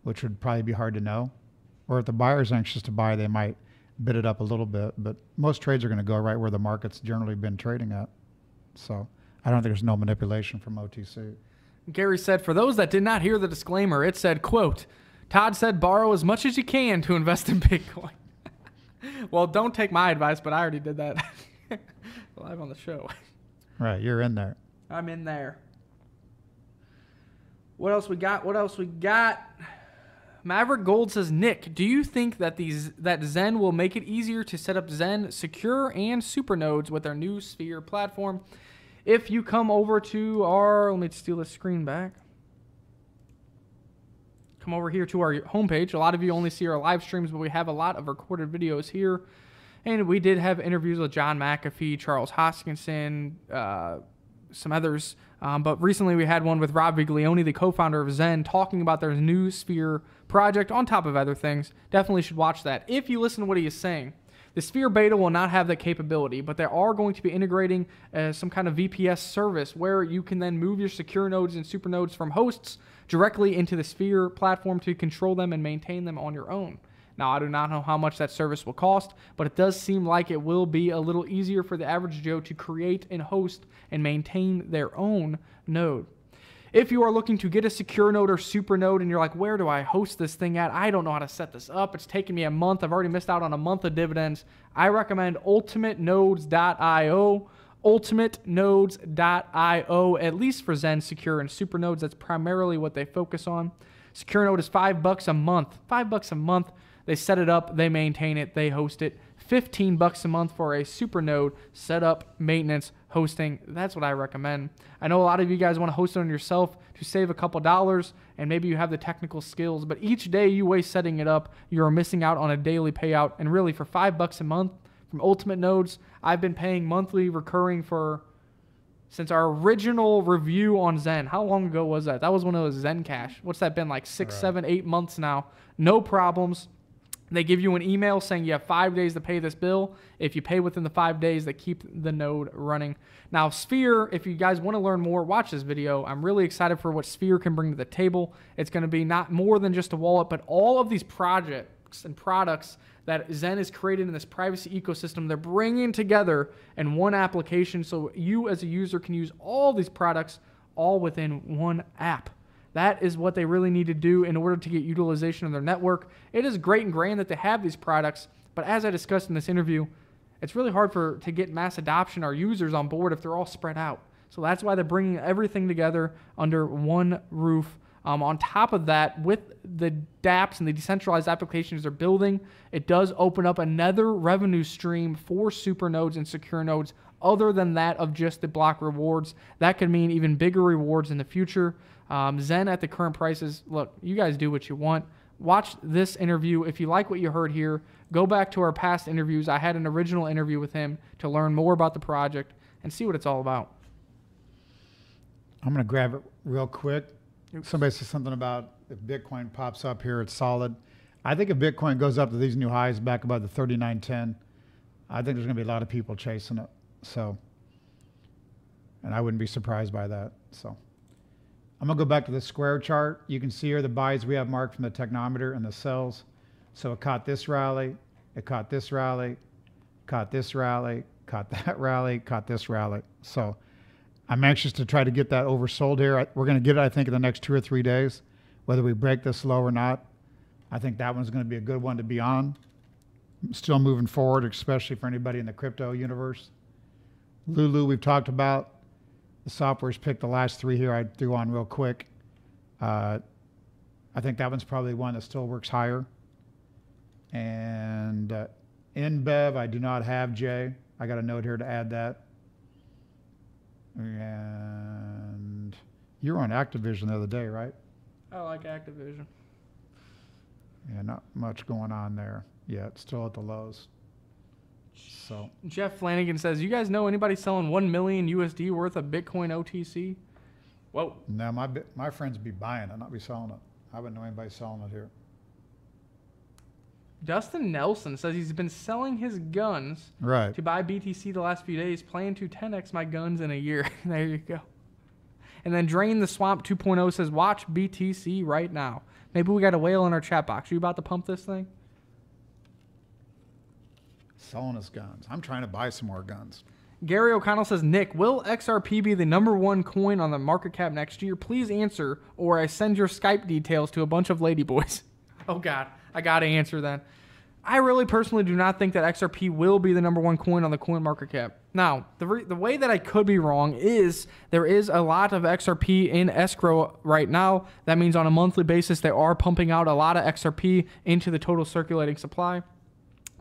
which would probably be hard to know. Or if the buyer's anxious to buy, they might bid it up a little bit. But most trades are going to go right where the market's generally been trading at. So I don't think there's no manipulation from OTC. Gary said, for those that did not hear the disclaimer, it said, quote, Todd said borrow as much as you can to invest in Bitcoin. Well, don't take my advice, but I already did that live on the show. Right, you're in there. I'm in there. What else we got? Maverick Gold says, Nick, do you think that that Zen will make it easier to set up Zen secure and super nodes with their new Sphere platform? If you come over to our, let me steal the screen back. Come over here to our homepage. A lot of you only see our live streams, but we have a lot of recorded videos here. And we did have interviews with John McAfee, Charles Hoskinson, some others. But recently we had one with Rob Viglione, the co-founder of Zen, talking about their new Sphere project on top of other things. Definitely should watch that. If you listen to what he is saying, The Sphere Beta will not have that capability, but they are going to be integrating some kind of VPS service where you can then move your secure nodes and super nodes from hosts directly into the Sphere platform to control them and maintain them on your own. Now, I do not know how much that service will cost, but it does seem like it will be a little easier for the average Joe to create and host and maintain their own node. If you are looking to get a secure node or super node and you're like, where do I host this thing at? I don't know how to set this up. It's taken me a month. I've already missed out on a month of dividends. I recommend ultimatenodes.io. Ultimatenodes.io, at least for Zen secure and super nodes. That's primarily what they focus on. Secure node is $5 a month. $5 a month. They set it up, they maintain it, they host it. $15 a month for a super node, setup, maintenance, hosting. That's what I recommend. I know a lot of you guys want to host it on yourself to save a couple dollars, and maybe you have the technical skills, but each day you waste setting it up, you're missing out on a daily payout. And really, for $5 a month from Ultimate Nodes, I've been paying monthly recurring since our original review on Zen. How long ago was that? That was when it was Zen Cash. What's that been, like 6, 7, 8 months now? No problems. They give you an email saying you have 5 days to pay this bill. If you pay within the 5 days, they keep the node running. Now, Sphere, if you guys want to learn more, watch this video. I'm really excited for what Sphere can bring to the table. It's going to be not more than just a wallet, but all of these projects and products that Zen has created in this privacy ecosystem, they're bringing together in one application so you as a user can use all these products all within one app. That is what they really need to do in order to get utilization of their network. It is great and grand that they have these products, but as I discussed in this interview, it's really hard to get mass adoption or users on board if they're all spread out. So that's why they're bringing everything together under one roof. On top of that, with the dApps and the decentralized applications they're building, it does open up another revenue stream for super nodes and secure nodes other than that of just the block rewards. That could mean even bigger rewards in the future. Zen at the current prices, look, you guys do what you want. Watch this interview. If you like what you heard here, go back to our past interviews. I had an original interview with him to learn more about the project and see what it's all about. I'm going to grab it real quick. Somebody says something about if Bitcoin pops up here, it's solid. I think if Bitcoin goes up to these new highs back above the 39.10, I think there's going to be a lot of people chasing it. So, and I wouldn't be surprised by that. So I'm going to go back to the square chart. You can see here the buys we have marked from the technometer and the sells. So it caught this rally, it caught this rally, caught this rally, caught that rally, caught this rally. So I'm anxious to try to get that oversold here. We're going to get it, I think, in the next 2 or 3 days, whether we break this low or not. I think that one's going to be a good one to be on. Still moving forward, especially for anybody in the crypto universe. Lulu, we've talked about. The software's picked the last 3 here I threw on real quick. I think that one's probably one that still works higher. And InBev, I do not have, Jay. I got a note here to add that. And you were on Activision the other day, right? I like Activision. Yeah, not much going on there yet. Still at the lows. So Jeff Flanagan says, you guys know anybody selling 1 million USD worth of Bitcoin OTC? Whoa. No, my friends be buying it, not be selling it. I wouldn't know anybody selling it here. Dustin Nelson says he's been selling his guns to buy BTC the last few days, plan to 10x my guns in a year. There you go. And then Drain the Swamp 2.0 says, watch BTC right now. Maybe we got a whale in our chat box. Are you about to pump this thing? Selling us guns. I'm trying to buy some more guns. Gary O'Connell says, Nick, will XRP be the #1 coin on the market cap next year? Please answer, or I send your Skype details to a bunch of ladyboys. Oh, God. I got to answer that. I really personally do not think that XRP will be the #1 coin on the coin market cap. Now, the way that I could be wrong is there is a lot of XRP in escrow right now. That means on a monthly basis, they are pumping out a lot of XRP into the total circulating supply.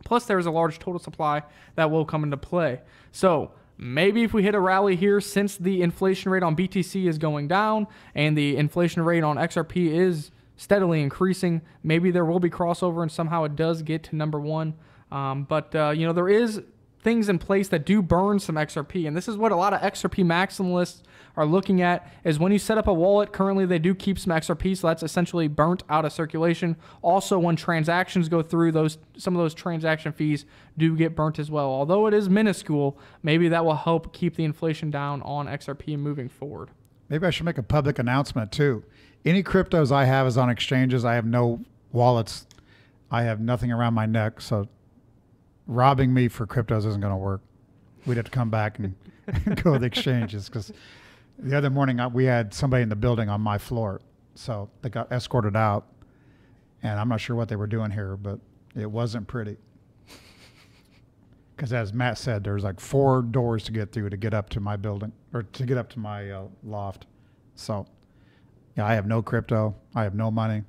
Plus, there is a large total supply that will come into play. So maybe if we hit a rally here, since the inflation rate on BTC is going down and the inflation rate on XRP is steadily increasing, maybe there will be crossover and somehow it does get to #1. But, you know, there is things in place that do burn some XRP. And this is what a lot of XRP maximalists are looking at, is when you set up a wallet, currently they do keep some XRP, so that's essentially burnt out of circulation. Also, when transactions go through, some of those transaction fees do get burnt as well. Although it is minuscule, maybe that will help keep the inflation down on XRP moving forward. Maybe I should make a public announcement too. Any cryptos I have is on exchanges. I have no wallets. I have nothing around my neck, so robbing me for cryptos isn't going to work. We'd have to come back and go with exchanges, because the other morning we had somebody in the building on my floor, so they got escorted out, and I'm not sure what they were doing here, but it wasn't pretty. Because as Matt said, there's like 4 doors to get through to get up to my building, or to get up to my loft. So, yeah, I have no crypto. I have no money.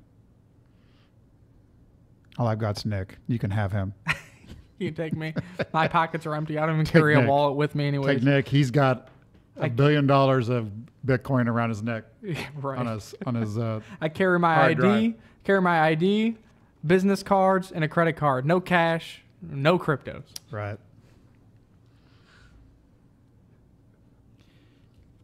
All I've got's Nick. You can have him. You can take me. My pockets are empty. I don't even carry a wallet with me anyway. Take Nick. He's got $1 billion of Bitcoin around his neck. Right. On his I carry my ID, business cards, and a credit card. No cash, no cryptos. Right.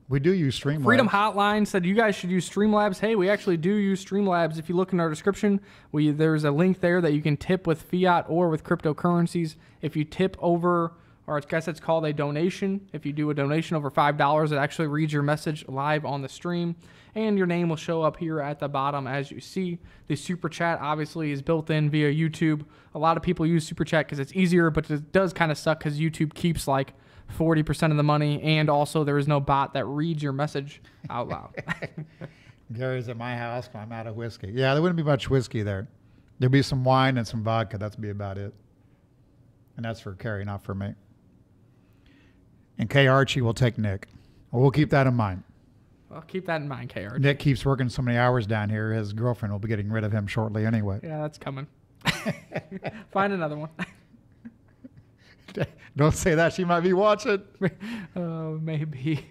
We do use Streamlabs. Freedom Hotline said you guys should use Streamlabs. Hey, we actually do use Streamlabs. If you look in our description, there's a link there that you can tip with fiat or with cryptocurrencies. If you tip over, or I guess it's called a donation. If you do a donation over $5, it actually reads your message live on the stream, and your name will show up here at the bottom as you see. The Super Chat obviously is built in via YouTube. A lot of people use Super Chat because it's easier, but it does kind of suck because YouTube keeps like 40% of the money, and also there is no bot that reads your message out loud. Gary's at my house when I'm out of whiskey. Yeah, there wouldn't be much whiskey there. There'd be some wine and some vodka. That'd be about it. And that's for Carrie, not for me. And K. Archie will take Nick. We'll keep that in mind. I'll keep that in mind, K. Archie. Nick keeps working so many hours down here. His girlfriend will be getting rid of him shortly anyway. Yeah, that's coming. Find another one. Don't say that. She might be watching. Oh, maybe.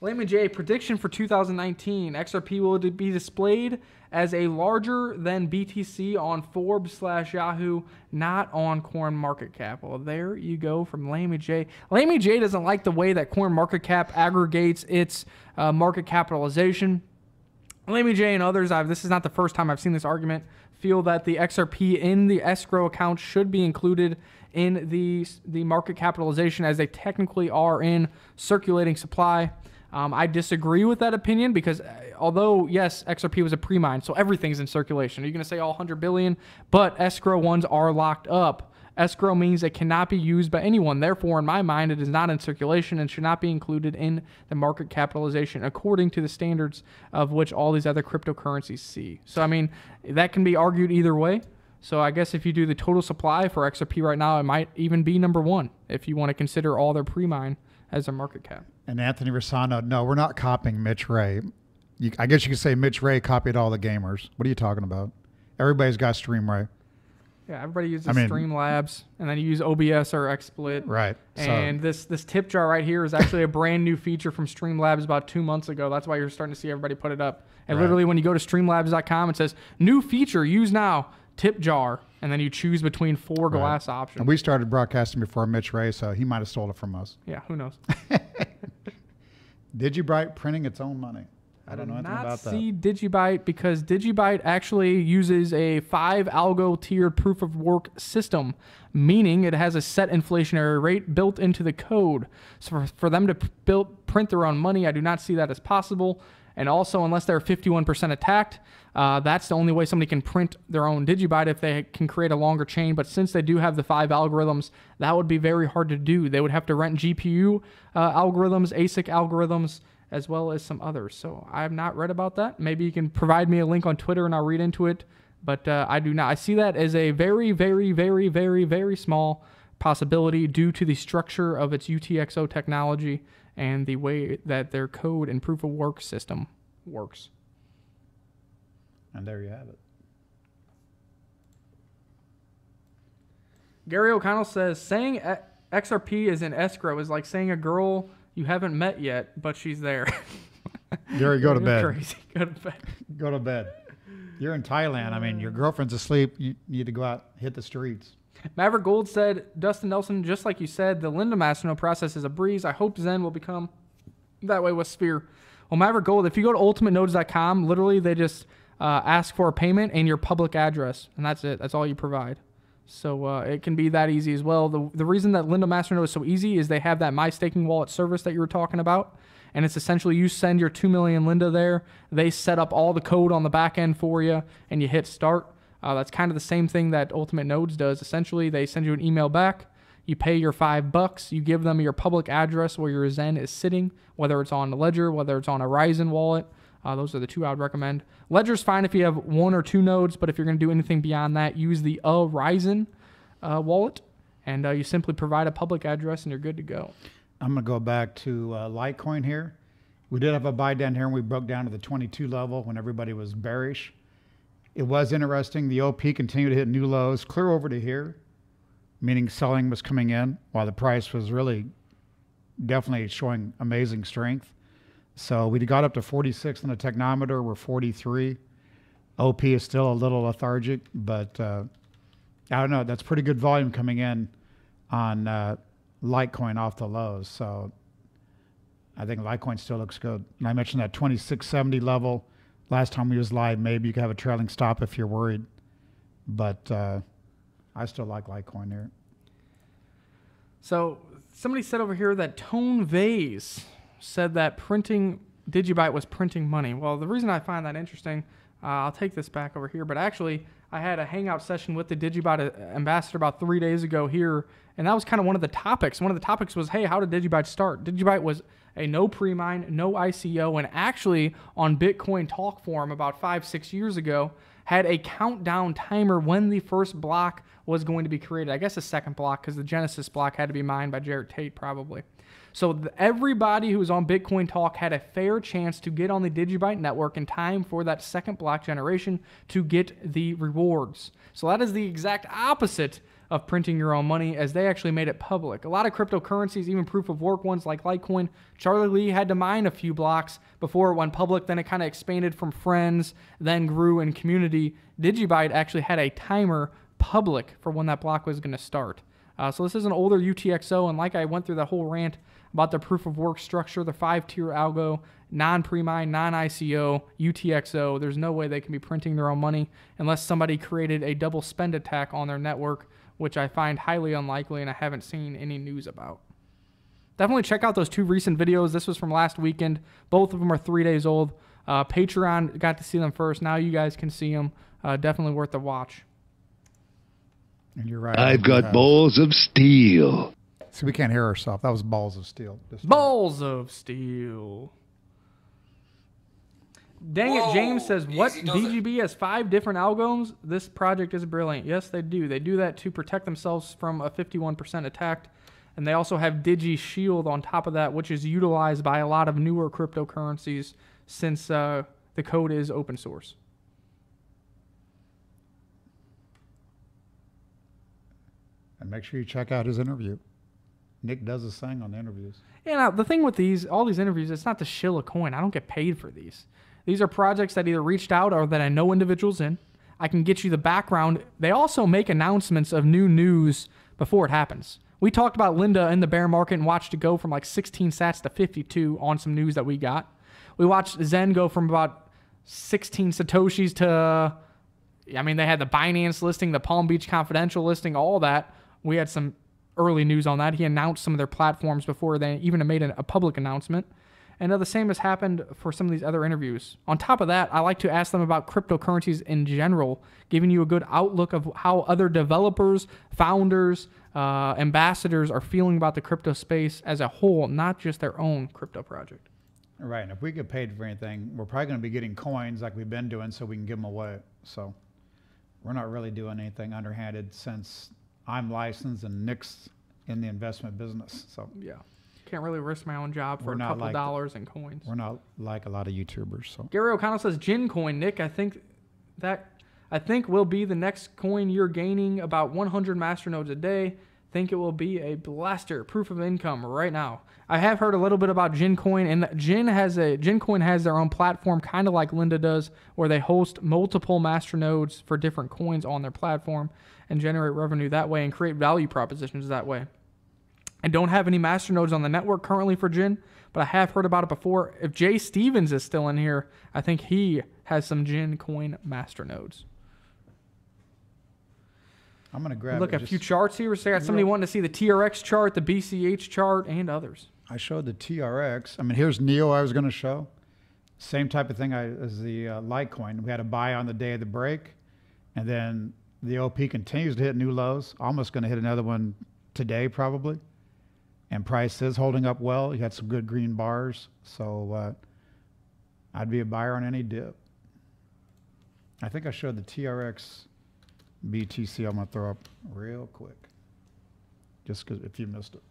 Layman J, prediction for 2019. XRP will be displayed as a larger than BTC on Forbes/Yahoo, not on CoinMarketCap. Well, there you go from Layman J. Layman J doesn't like the way that CoinMarketCap aggregates its market capitalization. Layman J and others, this is not the first time I've seen this argument, feel that the XRP in the escrow account should be included in the market capitalization, as they technically are in circulating supply. I disagree with that opinion, because although, yes, XRP was a pre-mine, so everything's in circulation. Are you going to say all 100 billion? But escrow ones are locked up. Escrow means it cannot be used by anyone. Therefore, in my mind, it is not in circulation and should not be included in the market capitalization according to the standards of which all these other cryptocurrencies see. So, I mean, that can be argued either way. So I guess if you do the total supply for XRP right now, it might even be number 1 if you want to consider all their pre-mine as a market cap. And Anthony Rosano, no, we're not copying Mitch Ray. I guess you could say Mitch Ray copied all the gamers. What are you talking about? Everybody's got StreamRay. Yeah, everybody uses Streamlabs, and then you use OBS or XSplit. Right. And this tip jar right here is actually a brand new feature from Streamlabs about 2 months ago. That's why you're starting to see everybody put it up. And literally when you go to streamlabs.com, it says, new feature, use now, tip jar. And then you choose between 4 glass options. And we started broadcasting before Mitch Ray, so he might have stole it from us. Yeah, who knows? Digibyte printing its own money. I don't know anything about that. See Digibyte, because Digibyte actually uses a 5-algo tiered proof of work system, meaning it has a set inflationary rate built into the code. So for them to print their own money, I do not see that as possible. And also, unless they're 51% attacked, that's the only way somebody can print their own Digibyte, if they can create a longer chain. But since they do have the 5 algorithms, that would be very hard to do. They would have to rent GPU algorithms, ASIC algorithms, as well as some others. So I have not read about that. Maybe you can provide me a link on Twitter and I'll read into it. But I do not. I see that as a very, very, very, very, very small possibility due to the structure of its UTXO technology and the way that their code and proof of work system works. And there you have it. Gary O'Connell says, saying XRP is in escrow is like saying a girl you haven't met yet, but she's there. Gary, go to bed. Crazy. Go to bed. Go to bed. You're in Thailand. I mean, your girlfriend's asleep. You need to go out, hit the streets. Maverick Gold said, Dustin Nelson, just like you said, the Linda Masternode process is a breeze. I hope Zen will become that way with Sphere. Well, Maverick Gold, if you go to ultimatenodes.com, literally they just ask for a payment and your public address, and that's it. That's all you provide. So it can be that easy as well. The reason that Linda Masternode is so easy is they have that My Staking Wallet service that you were talking about. And it's essentially you send your 2 million Linda there. They set up all the code on the back end for you, and you hit start. That's kind of the same thing that Ultimate Nodes does. Essentially, they send you an email back. You pay your $5. You give them your public address where your Zen is sitting, whether it's on the Ledger, whether it's on a Ryzen wallet. Those are the two I would recommend. Ledger's fine if you have 1 or 2 nodes, but if you're going to do anything beyond that, use the Ryzen wallet, and you simply provide a public address, and you're good to go. I'm going to go back to Litecoin here. We did have a buy down here, and we broke down to the 22 level when everybody was bearish. It was interesting. The OP continued to hit new lows, clear over to here, meaning selling was coming in, while the price was really definitely showing amazing strength. So we got up to 46 on the technometer. We're 43. OP is still a little lethargic, but I don't know. That's pretty good volume coming in on Litecoin off the lows. So I think Litecoin still looks good. And I mentioned that 2670 level last time we was live. Maybe you could have a trailing stop if you're worried. But I still like Litecoin here. So somebody said over here that Tone Vase said that printing Digibyte was printing money. Well, the reason I find that interesting, I'll take this back over here, but actually I had a hangout session with the Digibyte ambassador about 3 days ago here, and that was kind of one of the topics. One of the topics was, hey, how did Digibyte start? Digibyte was a no pre-mine, no ICO, and actually on Bitcoin Talk Forum about 5-6 years ago had a countdown timer when the first block was going to be created. I guess the second block, because the Genesis block had to be mined by Jarrett Tate probably. So everybody who was on Bitcoin Talk had a fair chance to get on the Digibyte network in time for that second block generation to get the rewards. So that is the exact opposite of printing your own money, as they actually made it public. A lot of cryptocurrencies, even proof of work ones like Litecoin, Charlie Lee had to mine a few blocks before it went public. Then it kind of expanded from friends, then grew in community. Digibyte actually had a timer public for when that block was going to start. So this is an older UTXO, and like I went through that whole rant about the proof of work structure, the 5-tier algo, non-pre-mine, non-ICO, UTXO. There's no way they can be printing their own money unless somebody created a double spend attack on their network, which I find highly unlikely and I haven't seen any news about. Definitely check out those 2 recent videos. This was from last weekend. Both of them are 3 days old. Patreon got to see them first. Now you guys can see them. Definitely worth the watch. And you're right. I've got balls of steel. See, we can't hear ourselves. That was balls of steel. Balls of steel. Dang it, James says, what? DGB has 5 different algos? This project is brilliant. Yes, they do. They do that to protect themselves from a 51% attack. And they also have Digi Shield on top of that, which is utilized by a lot of newer cryptocurrencies since the code is open source. And make sure you check out his interview. Nick does his thing on the interviews. Yeah, now, the thing with all these interviews, it's not to shill a coin. I don't get paid for these. These are projects that either reached out or that I know individuals in. I can get you the background. They also make announcements of new news before it happens. We talked about Linda in the bear market and watched it go from like 16 sats to 52 on some news that we got. We watched Zen go from about 16 Satoshis to, I mean, they had the Binance listing, the Palm Beach Confidential listing, all that. We had some early news on that. He announced some of their platforms before they even made a public announcement. And the same has happened for some of these other interviews. On top of that, I like to ask them about cryptocurrencies in general, giving you a good outlook of how other developers, founders, ambassadors are feeling about the crypto space as a whole, not just their own crypto project. Right. And if we get paid for anything, we're probably going to be getting coins like we've been doing so we can give them away. So we're not really doing anything underhanded since I'm licensed and Nick's in the investment business. So yeah. Can't really risk my own job for a couple dollars in coins. We're not like a lot of YouTubers. So Gary O'Connell says, Gin coin, Nick, I think will be the next coin you're gaining about 100 masternodes a day. think it will be a blaster. Proof of income right now. I have heard a little bit about Gincoin, and Gincoin has their own platform, kind of like Lynda does, where they host multiple master nodes for different coins on their platform and generate revenue that way and create value propositions that way. I don't have any master nodes on the network currently for Gin, but I have heard about it before. If Jay Stevens is still in here, I think he has some Gincoin master nodes. I'm going to grab Look at a few charts here. We got somebody wanting to see the TRX chart, the BCH chart, and others. I showed the TRX. I mean, here's NEO I was going to show. Same type of thing as the Litecoin. We had a buy on the day of the break, and then the OP continues to hit new lows. Almost going to hit another one today probably. And price is holding up well. You had some good green bars. So I'd be a buyer on any dip. I think I showed the TRX BTC. I'm going to throw up real quick. Just because if you missed it.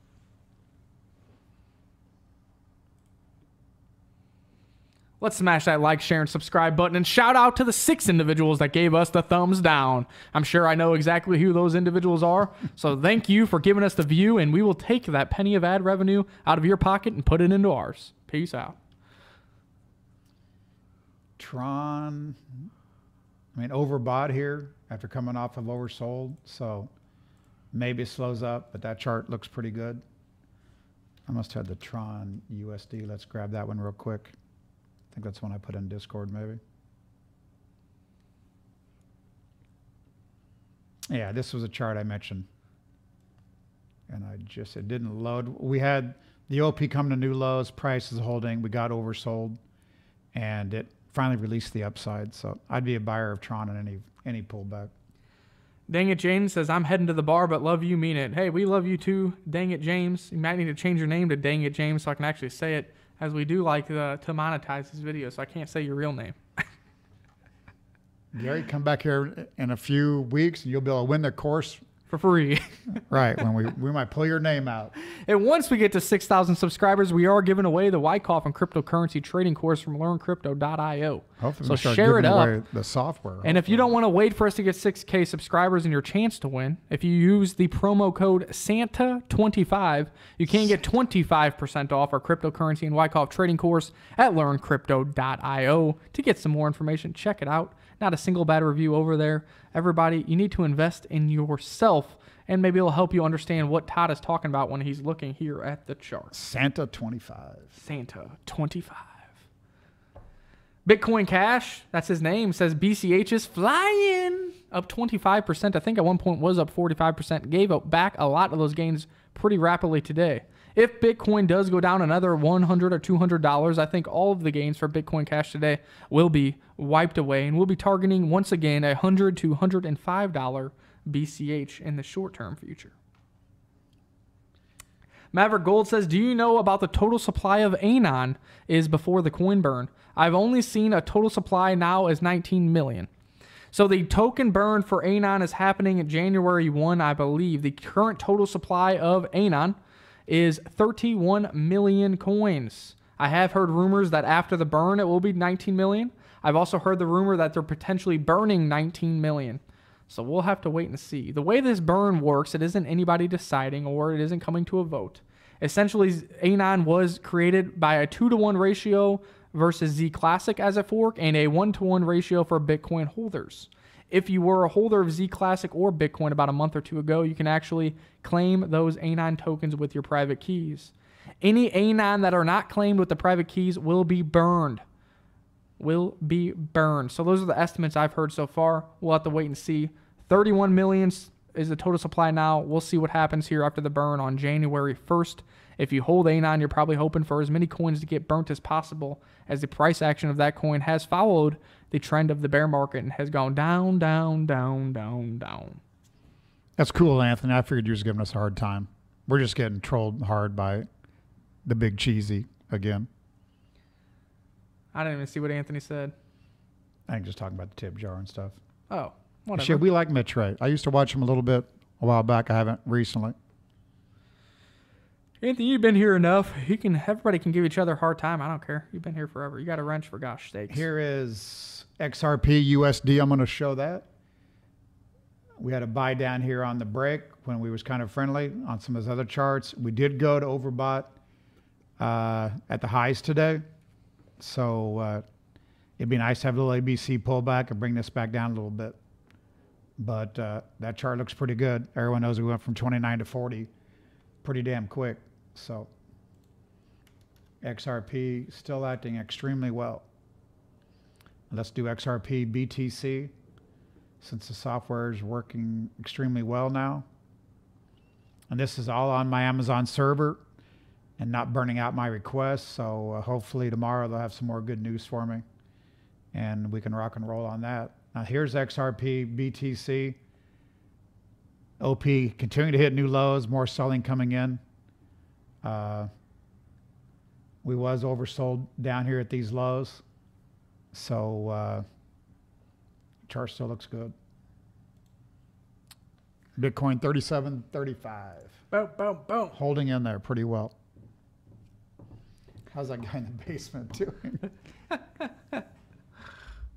Let's smash that like, share, and subscribe button, and shout out to the 6 individuals that gave us the thumbs down. I'm sure I know exactly who those individuals are, so thank you for giving us the view, and we will take that penny of ad revenue out of your pocket and put it into ours. Peace out. Tron, I mean, overbought here after coming off of oversold, so maybe it slows up, but that chart looks pretty good. I must have the Tron USD. Let's grab that one real quick. I think that's one I put in Discord, maybe. Yeah, this was a chart I mentioned. And it didn't load. We had the OP come to new lows, price is holding, we got oversold, and it finally released the upside. So I'd be a buyer of Tron in any pullback. Dang it, James says, I'm heading to the bar, but love you, mean it. Hey, we love you too. Dang it, James. You might need to change your name to Dang it, James, so I can actually say it, as we do like to monetize this video, so I can't say your real name. Gary, come back here in a few weeks, and you'll be able to win the course for free. Right, when we might pull your name out. And once we get to 6,000 subscribers, we are giving away the Wyckoff and cryptocurrency trading course from LearnCrypto.io. Hopefully, so start share it up. Away the software. And if you don't want to wait for us to get 6K subscribers and your chance to win, if you use the promo code SANTA25, you can get 25% off our cryptocurrency and Wyckoff trading course at LearnCrypto.io. To get some more information, check it out. Not a single bad review over there. Everybody, you need to invest in yourself, and maybe it'll help you understand what Todd is talking about when he's looking here at the chart. Santa 25. Santa 25. Bitcoin Cash, that's his name, says BCH is flying up 25%. I think at one point was up 45%. Gave back a lot of those gains pretty rapidly today. If Bitcoin does go down another $100 or $200, I think all of the gains for Bitcoin Cash today will be wiped away, and we'll be targeting once again $100 to $105 BCH in the short-term future. Maverick Gold says, do you know about the total supply of Anon is before the coin burn? I've only seen a total supply now is 19 million. So the token burn for Anon is happening in January 1, I believe. The current total supply of Anon is 31 million coins. I have heard rumors that after the burn it will be 19 million. I've also heard the rumor that they're potentially burning 19 million. So we'll have to wait and see. The way this burn works, it isn't anybody deciding or it isn't coming to a vote. Essentially, Anon was created by a 2-to-1 ratio versus Z Classic as a fork and a 1-to-1 ratio for Bitcoin holders. If you were a holder of Z Classic or Bitcoin about a month or two ago, you can actually claim those Anon tokens with your private keys. Any Anon that are not claimed with the private keys will be burned. Will be burned. So those are the estimates I've heard so far. We'll have to wait and see. 31 million is the total supply now. We'll see what happens here after the burn on January 1st. If you hold Anon, you're probably hoping for as many coins to get burnt as possible, as the price action of that coin has followed the trend of the bear market and has gone down, down, down, down, down. That's cool, Anthony. I figured you were giving us a hard time. We're just getting trolled hard by the big cheesy again. I didn't even see what Anthony said. I think just talking about the tip jar and stuff. Oh, whatever. Shit, we like Mitch Ray. I used to watch him a little bit a while back. I haven't recently. Anthony, you've been here enough. Everybody can give each other a hard time. I don't care. You've been here forever. You got a wrench for gosh sakes. Here is XRP USD. I'm going to show that. We had a buy down here on the break when we was kind of friendly on some of those other charts. We did go to overbought at the highs today. So it'd be nice to have a little ABC pullback and bring this back down a little bit. But that chart looks pretty good. Everyone knows we went from 29 to 40 pretty damn quick. So XRP still acting extremely well. Let's do XRP BTC since the software is working extremely well now. And this is all on my Amazon server and not burning out my requests. So hopefully tomorrow they'll have some more good news for me and we can rock and roll on that. Now here's XRP BTC. OP continuing to hit new lows, more selling coming in. We was oversold down here at these lows. So chart still looks good. Bitcoin 37.35. Boom, boom, boom. Holding in there pretty well. How's that guy in the basement doing?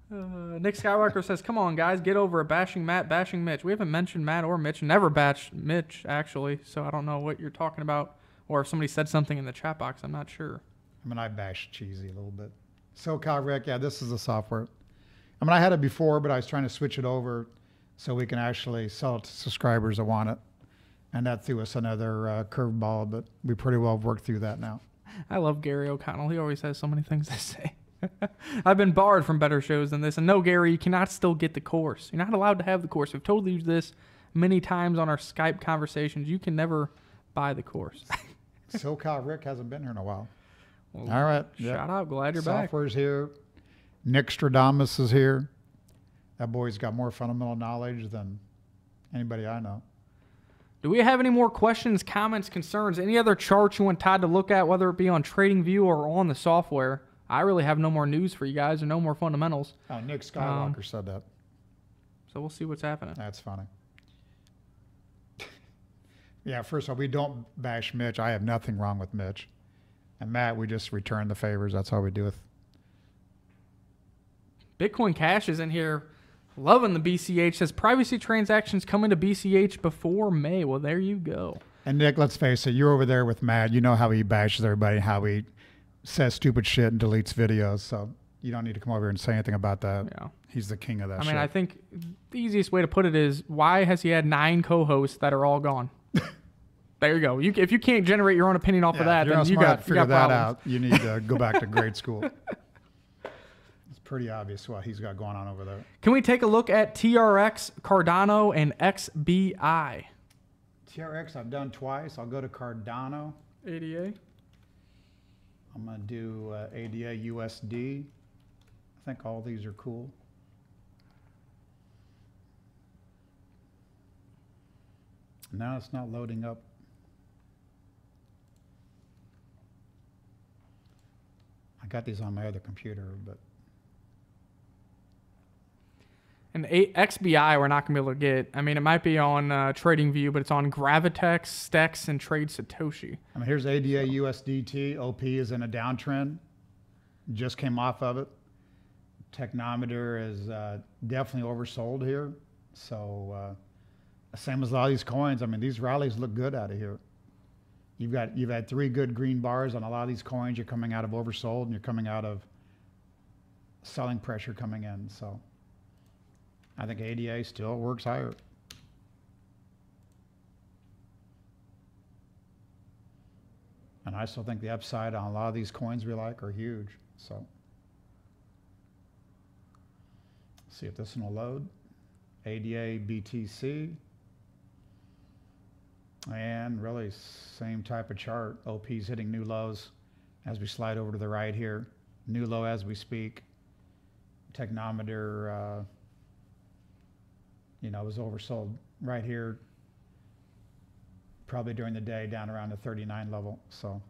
Nick Skywalker says, come on, guys, get over it. Bashing Matt, bashing Mitch. We haven't mentioned Matt or Mitch. Never bashed Mitch, actually, so I don't know what you're talking about. Or if somebody said something in the chat box, I'm not sure. I mean, I bashed Cheesy a little bit. SoCal Rick, yeah, this is the software. I mean, I had it before, but I was trying to switch it over so we can actually sell it to subscribers that want it. And that threw us another curveball, but we pretty well worked through that now. I love Gary O'Connell. He always has so many things to say. I've been barred from better shows than this. And no, Gary, you cannot still get the course. You're not allowed to have the course. We've told you this many times on our Skype conversations. You can never buy the course. SoCal Rick hasn't been here in a while. Well, all right. Shout out. Glad you're back. Software's here. Nick Stradamus is here. That boy's got more fundamental knowledge than anybody I know. Do we have any more questions, comments, concerns, any other charts you want Todd to look at, whether it be on TradingView or on the software? I really have no more news for you guys or no more fundamentals. Oh, Nick Skywalker said that. So we'll see what's happening. That's funny. Yeah, first of all, we don't bash Mitch. I have nothing wrong with Mitch. And Matt, we just return the favors. That's all we do with. Bitcoin Cash is in here loving the BCH. Says privacy transactions coming to BCH before May. Well, there you go. And Nick, let's face it, you're over there with Matt. You know how he bashes everybody, how he says stupid shit and deletes videos. So you don't need to come over here and say anything about that. Yeah. He's the king of that shit. I mean, I think the easiest way to put it is, why has he had 9 co-hosts that are all gone? There you go. If you can't generate your own opinion off of that, then you got figure that problems. out. You need to go back to grade school. It's pretty obvious what he's got going on over there. Can we take a look at TRX, Cardano, and XBI? TRX I've done twice. I'll go to Cardano. ADA. I'm going to do ADA USD. I think all these are cool. Now it's not loading up. I got these on my other computer, but. And XBI we're not going to be able to get. I mean, it might be on TradingView, but it's on Gravitex, Stex, and Trade Satoshi. I mean, here's ADA USDT. OP is in a downtrend. Just came off of it. Technometer is definitely oversold here. So same as a lot of these coins. I mean, these rallies look good out of here. You've had 3 good green bars on a lot of these coins. You're coming out of oversold and you're coming out of selling pressure coming in. So I think ADA still works higher. And I still think the upside on a lot of these coins we like are huge. So see if this one will load. ADA BTC. And really same type of chart. OP's hitting new lows as we slide over to the right here. New low as we speak. Technometer, was oversold right here. Probably during the day down around the 39 level. So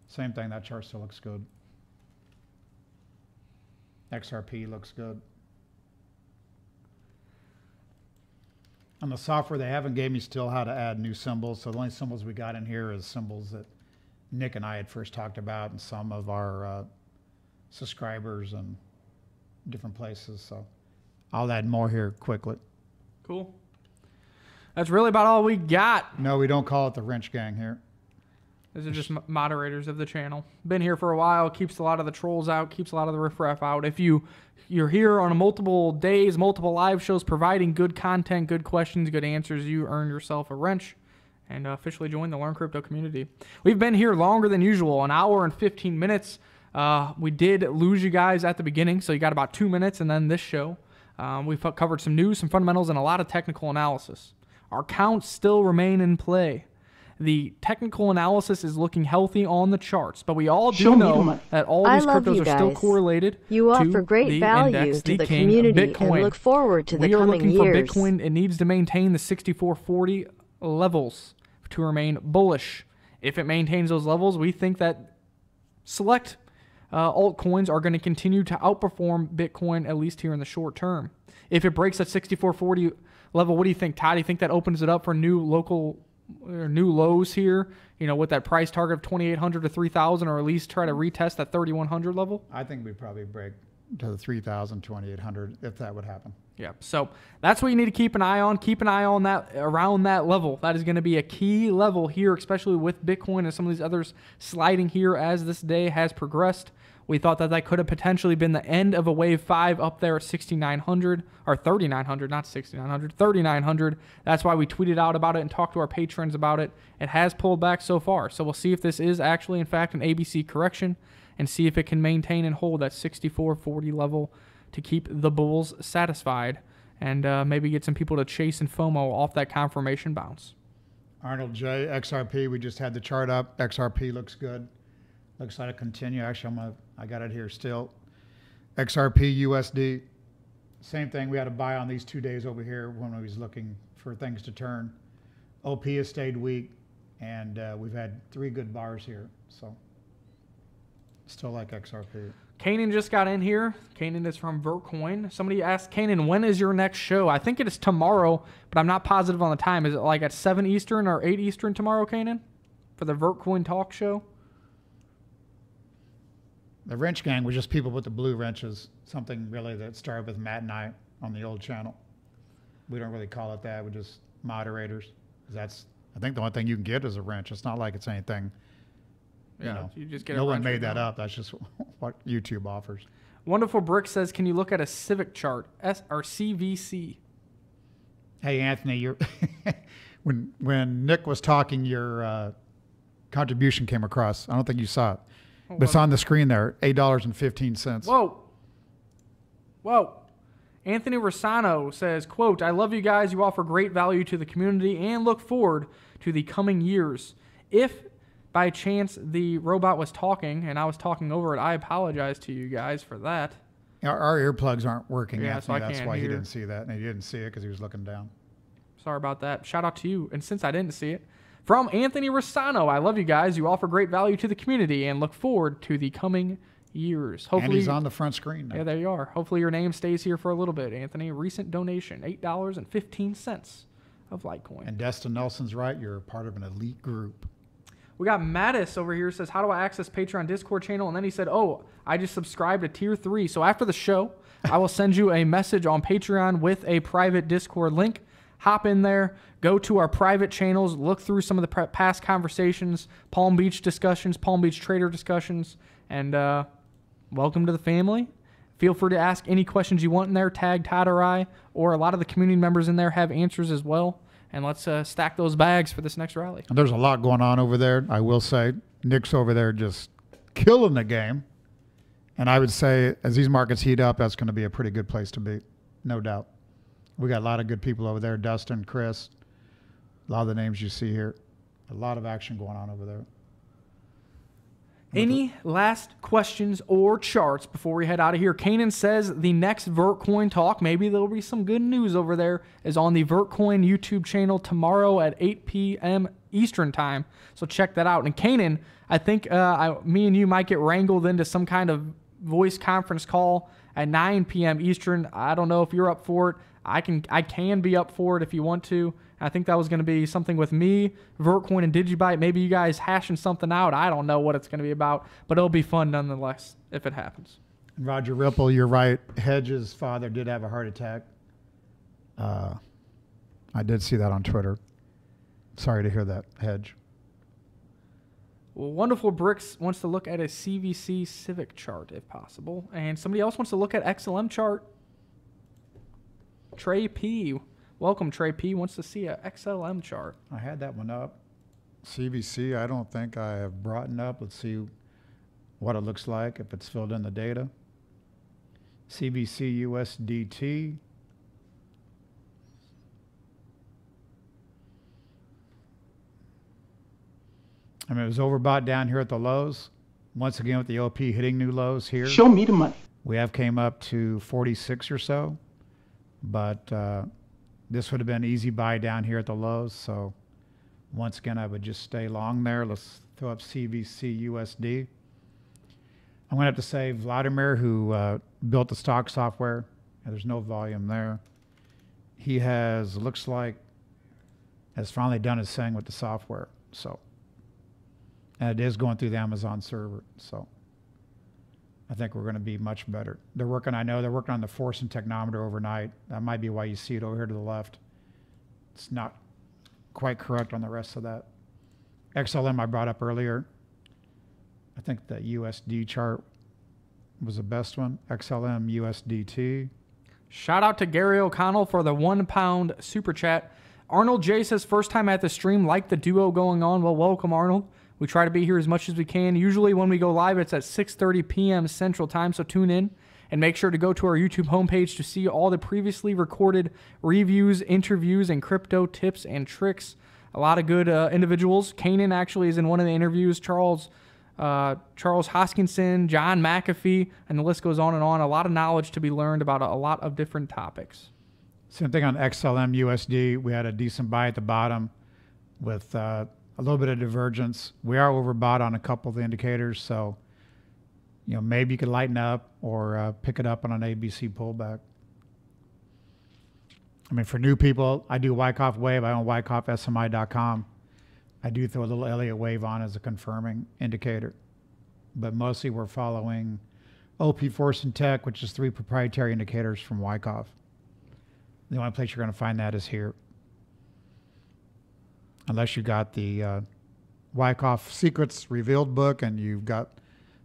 same thing, that chart still looks good. XRP looks good. On the software, they haven't gave me still how to add new symbols. So the only symbols we got in here is symbols that Nick and I had first talked about and some of our subscribers and different places. So I'll add more here quickly. Cool. That's really about all we got. No, we don't call it the wrench gang here. These are just moderators of the channel. Been here for a while, keeps a lot of the trolls out, keeps a lot of the riffraff out. If you're here on multiple days, multiple live shows, providing good content, good questions, good answers, you earn yourself a wrench and officially join the Learn Crypto community. We've been here longer than usual, an hour and 15 minutes. We did lose you guys at the beginning, so you got about 2 minutes, and then this show. We've covered some news, some fundamentals, and a lot of technical analysis. Our counts still remain in play. The technical analysis is looking healthy on the charts, but we all do know that all these cryptos are still correlated. You offer great value to the community and look forward to the coming years. We are looking for Bitcoin. It needs to maintain the 6440 levels to remain bullish. If it maintains those levels, we think that select altcoins are going to continue to outperform Bitcoin, at least here in the short term. If it breaks that 6440 level, what do you think, Todd? Do you think that opens it up for new lows here, with that price target of 2,800 to 3,000, or at least try to retest that 3,100 level? I think we'd probably break to the 3,000, 2,800 if that would happen. Yeah, so that's what you need to keep an eye on. Keep an eye on that, around that level. That is going to be a key level here, especially with Bitcoin and some of these others sliding here as this day has progressed. We thought that could have potentially been the end of a wave 5 up there at 6,900, or 3,900, not 6,900, 3,900. That's why we tweeted out about it and talked to our patrons about it. It has pulled back so far. So we'll see if this is actually, in fact, an ABC correction and see if it can maintain and hold that 6440 level to keep the bulls satisfied and maybe get some people to chase and FOMO off that confirmation bounce. Arnold J, XRP, we just had the chart up. XRP looks good. Looks like a continue. Actually, I got it here still. XRP USD, same thing. We had a buy on these 2 days over here when we was looking for things to turn. OP has stayed weak, and we've had 3 good bars here. So still like XRP. Kanan just got in here. Kanan is from Vertcoin. Somebody asked, Kanan, when is your next show? I think it is tomorrow, but I'm not positive on the time. Is it like at 7 Eastern or 8 Eastern tomorrow, Kanan, for the Vertcoin talk show? The wrench gang was just people with the blue wrenches, something really that started with Matt and I on the old channel. We don't really call it that. We're just moderators. That's, I think, the only thing you can get is a wrench. It's not like it's anything, you just get no one made that up. That's just what YouTube offers. Wonderful Brick says, can you look at a Civic chart, or CVC? Hey, Anthony, you're when Nick was talking, your contribution came across. I don't think you saw it. But it's on the screen there, $8.15. Whoa. Anthony Rosano says, quote, I love you guys. You offer great value to the community and look forward to the coming years. If by chance the robot was talking and I was talking over it, I apologize to you guys for that. Our earplugs aren't working, yeah, Anthony. So that's why he didn't see that. And he didn't see it because he was looking down. Sorry about that. Shout out to you. And since I didn't see it, from Anthony Rosano, I love you guys. You offer great value to the community and look forward to the coming years. Hopefully, and he's on the front screen now. Yeah, there you are. Hopefully your name stays here for a little bit, Anthony. Recent donation, $8.15 of Litecoin. And Destin Nelson's right. You're part of an elite group. We got Mattis over here says, how do I access Patreon Discord channel? And then he said, oh, I just subscribed to Tier 3. So after the show, I will send you a message on Patreon with a private Discord link. Hop in there, go to our private channels, look through some of the past conversations, Palm Beach discussions, Palm Beach trader discussions, and welcome to the family. Feel free to ask any questions you want in there, tag Todd or I, or a lot of the community members in there have answers as well. And let's stack those bags for this next rally. There's a lot going on over there, I will say. Nick's over there just killing the game. And I would say as these markets heat up, that's going to be a pretty good place to be, no doubt. We got a lot of good people over there. Dustin, Chris, a lot of the names you see here. A lot of action going on over there. Any last questions or charts before we head out of here? Kanan says the next Vertcoin talk, maybe there'll be some good news over there, is on the Vertcoin YouTube channel tomorrow at 8 p.m. Eastern time. So check that out. And Kanan, I think me and you might get wrangled into some kind of voice conference call at 9 p.m. Eastern. I don't know if you're up for it. I can be up for it if you want to. I think that was going to be something with me, Vertcoin, and Digibyte. Maybe you guys hashing something out. I don't know what it's going to be about, but it'll be fun nonetheless if it happens. Roger Ripple, you're right. Hedge's father did have a heart attack. I did see that on Twitter. Sorry to hear that, Hedge. Well, Wonderful Bricks wants to look at a CVC Civic chart, if possible. And somebody else wants to look at XLM chart. Trey P. Welcome, Trey P. wants to see a XLM chart. I had that one up. CVC, I don't think I have brought it up. Let's see what it looks like if it's filled in the data. CVC USDT. I mean, it was overbought down here at the lows. Once again, with the OP hitting new lows here. Show me the money. We have came up to 46 or so, but this would have been easy buy down here at the lows. So once again, I would just stay long there. Let's throw up CVC USD. I'm going to have to say Vladimir, who built the stock software, and there's no volume there. He has, looks like, has finally done his thing with the software. So. And it is going through the Amazon server, so I think we're going to be much better. They're working, I know they're working on the force and technometer overnight. That might be why you see it over here to the left. It's not quite correct on the rest of that. XLM I brought up earlier. I think the USD chart was the best one. XLM USDT. Shout out to Gary O'Connell for the £1 super chat. Arnold J says, first time at the stream, like the duo going on. Well, welcome, Arnold. We try to be here as much as we can. Usually when we go live, it's at 6:30 p.m. Central Time, so tune in. And make sure to go to our YouTube homepage to see all the previously recorded reviews, interviews, and crypto tips and tricks. A lot of good individuals. Kanan actually is in one of the interviews. Charles Hoskinson, John McAfee, and the list goes on and on. A lot of knowledge to be learned about a lot of different topics. Same thing on XLM USD. We had a decent buy at the bottom with a little bit of divergence. We are overbought on a couple of the indicators, so you know maybe you could lighten up or pick it up on an ABC pullback. I mean, for new people, I do Wyckoff Wave. I own WyckoffSMI.com. I do throw a little Elliott Wave on as a confirming indicator, but mostly we're following OP Force and Tech, which is 3 proprietary indicators from Wyckoff. The only place you're going to find that is here. Unless you got the Wyckoff Secrets Revealed book and you've got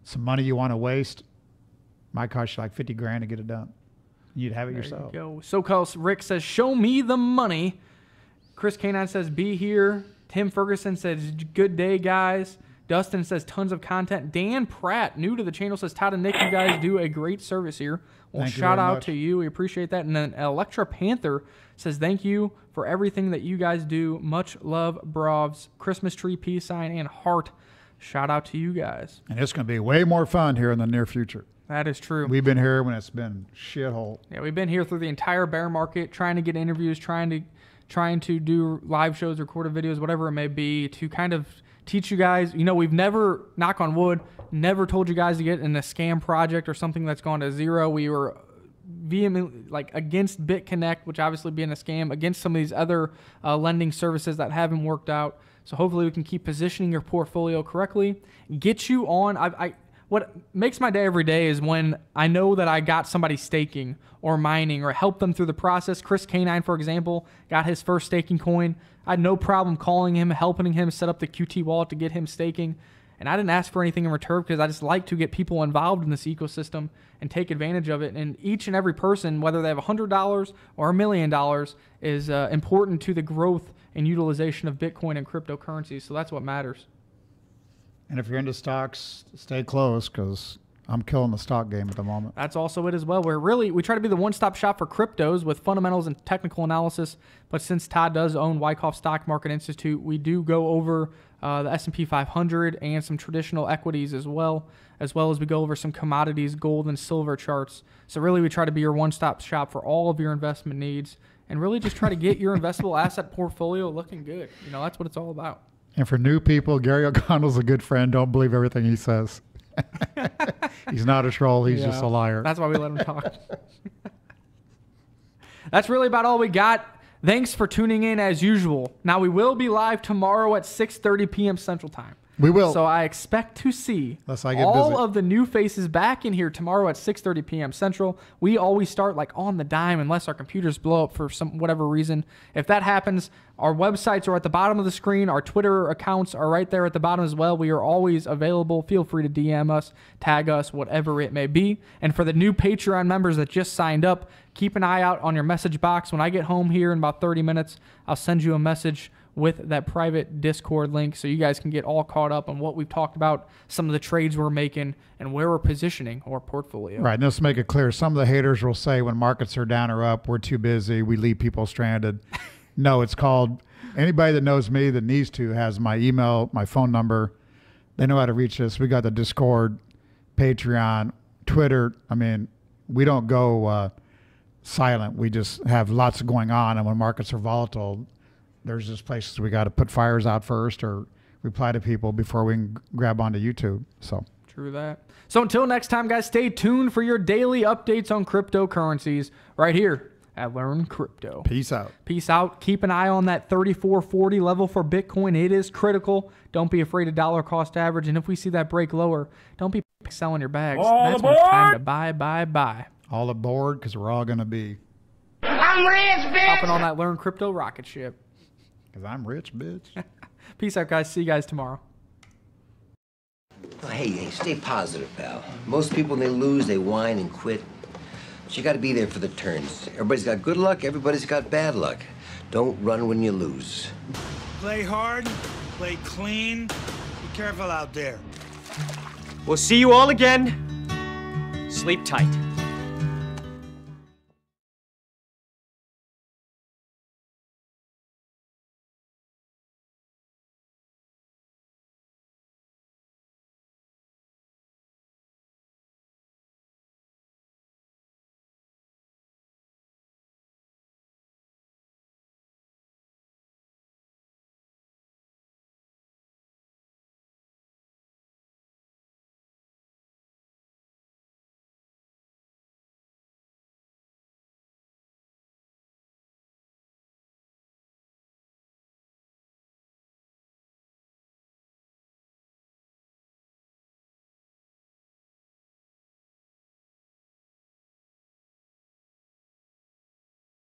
some money you want to waste, might cost you like 50 grand to get it done. You'd have it there yourself. You go. SoCal Rick says, show me the money. Chris K9 says, be here. Tim Ferguson says, good day, guys. Dustin says, tons of content. Dan Pratt, new to the channel, says, Todd and Nick, you guys do a great service here. Well, shout out to you. We appreciate that. And then Electra Panther says, thank you for everything that you guys do. Much love, brovs. Christmas tree, peace sign, and heart. Shout out to you guys. And it's going to be way more fun here in the near future. That is true. We've been here when it's been shithole. Yeah, we've been here through the entire bear market, trying to get interviews, trying to do live shows, recorded videos, whatever it may be, to kind of teach you guys. You know, we've never, knock on wood, never told you guys to get in a scam project or something that's gone to zero. We were vehemently against BitConnect, which obviously being a scam, against some of these other lending services that haven't worked out. So hopefully we can keep positioning your portfolio correctly, get you on. What makes my day every day is when I know that I got somebody staking or mining or help them through the process. Chris K9, for example, got his first staking coin. I had no problem calling him, helping him set up the QT wallet to get him staking. And I didn't ask for anything in return because I just like to get people involved in this ecosystem and take advantage of it. And each and every person, whether they have $100 or $1 million, is important to the growth and utilization of Bitcoin and cryptocurrencies. So that's what matters. And if you're into stocks, stay close because I'm killing the stock game at the moment. That's also it as well. We try to be the one-stop shop for cryptos with fundamentals and technical analysis. But since Todd does own Wyckoff Stock Market Institute, we do go over the S&P 500 and some traditional equities as well as we go over some commodities, gold and silver charts. So really we try to be your one-stop shop for all of your investment needs and really just try to get your investable asset portfolio looking good. You know, that's what it's all about. And for new people, Gary O'Connell's a good friend. Don't believe everything he says. He's not a troll. He's just a liar. That's why we let him talk. That's really about all we got. Thanks for tuning in as usual. Now, we will be live tomorrow at 6:30 p.m. Central Time. We will. So I expect to see Unless I get all busy. of the new faces back in here tomorrow at 6:30 p.m. Central. We always start like on the dime unless our computers blow up for some whatever reason. If that happens, our websites are at the bottom of the screen. Our Twitter accounts are right there at the bottom as well. We are always available. Feel free to DM us, tag us, whatever it may be. And for the new Patreon members that just signed up, keep an eye out on your message box. When I get home here in about 30 minutes, I'll send you a message with that private Discord link so you guys can get all caught up on what we've talked about, some of the trades we're making, and where we're positioning our portfolio. Right, and let's make it clear. Some of the haters will say when markets are down or up, we're too busy, we leave people stranded. No, it's called, anybody that knows me that needs to has my email, my phone number. They know how to reach us. We got the Discord, Patreon, Twitter. I mean, we don't go silent. We just have lots going on, and when markets are volatile, there's just places we got to put fires out first or reply to people before we can grab onto YouTube. So true that. So until next time, guys, stay tuned for your daily updates on cryptocurrencies right here at Learn Crypto. Peace out. Peace out. Keep an eye on that 3440 level for Bitcoin. It is critical. Don't be afraid of dollar cost average. And if we see that break lower, don't be selling your bags. That's when it's time to buy. All aboard, because we're all going to be I'm rich, bitch! hopping on that Learn Crypto rocket ship. Because I'm rich, bitch. Peace out, guys. See you guys tomorrow. Oh, hey, stay positive, pal. Most people, when they lose, they whine and quit. But you got to be there for the turns. Everybody's got good luck. Everybody's got bad luck. Don't run when you lose. Play hard, play clean. Be careful out there. We'll see you all again. Sleep tight.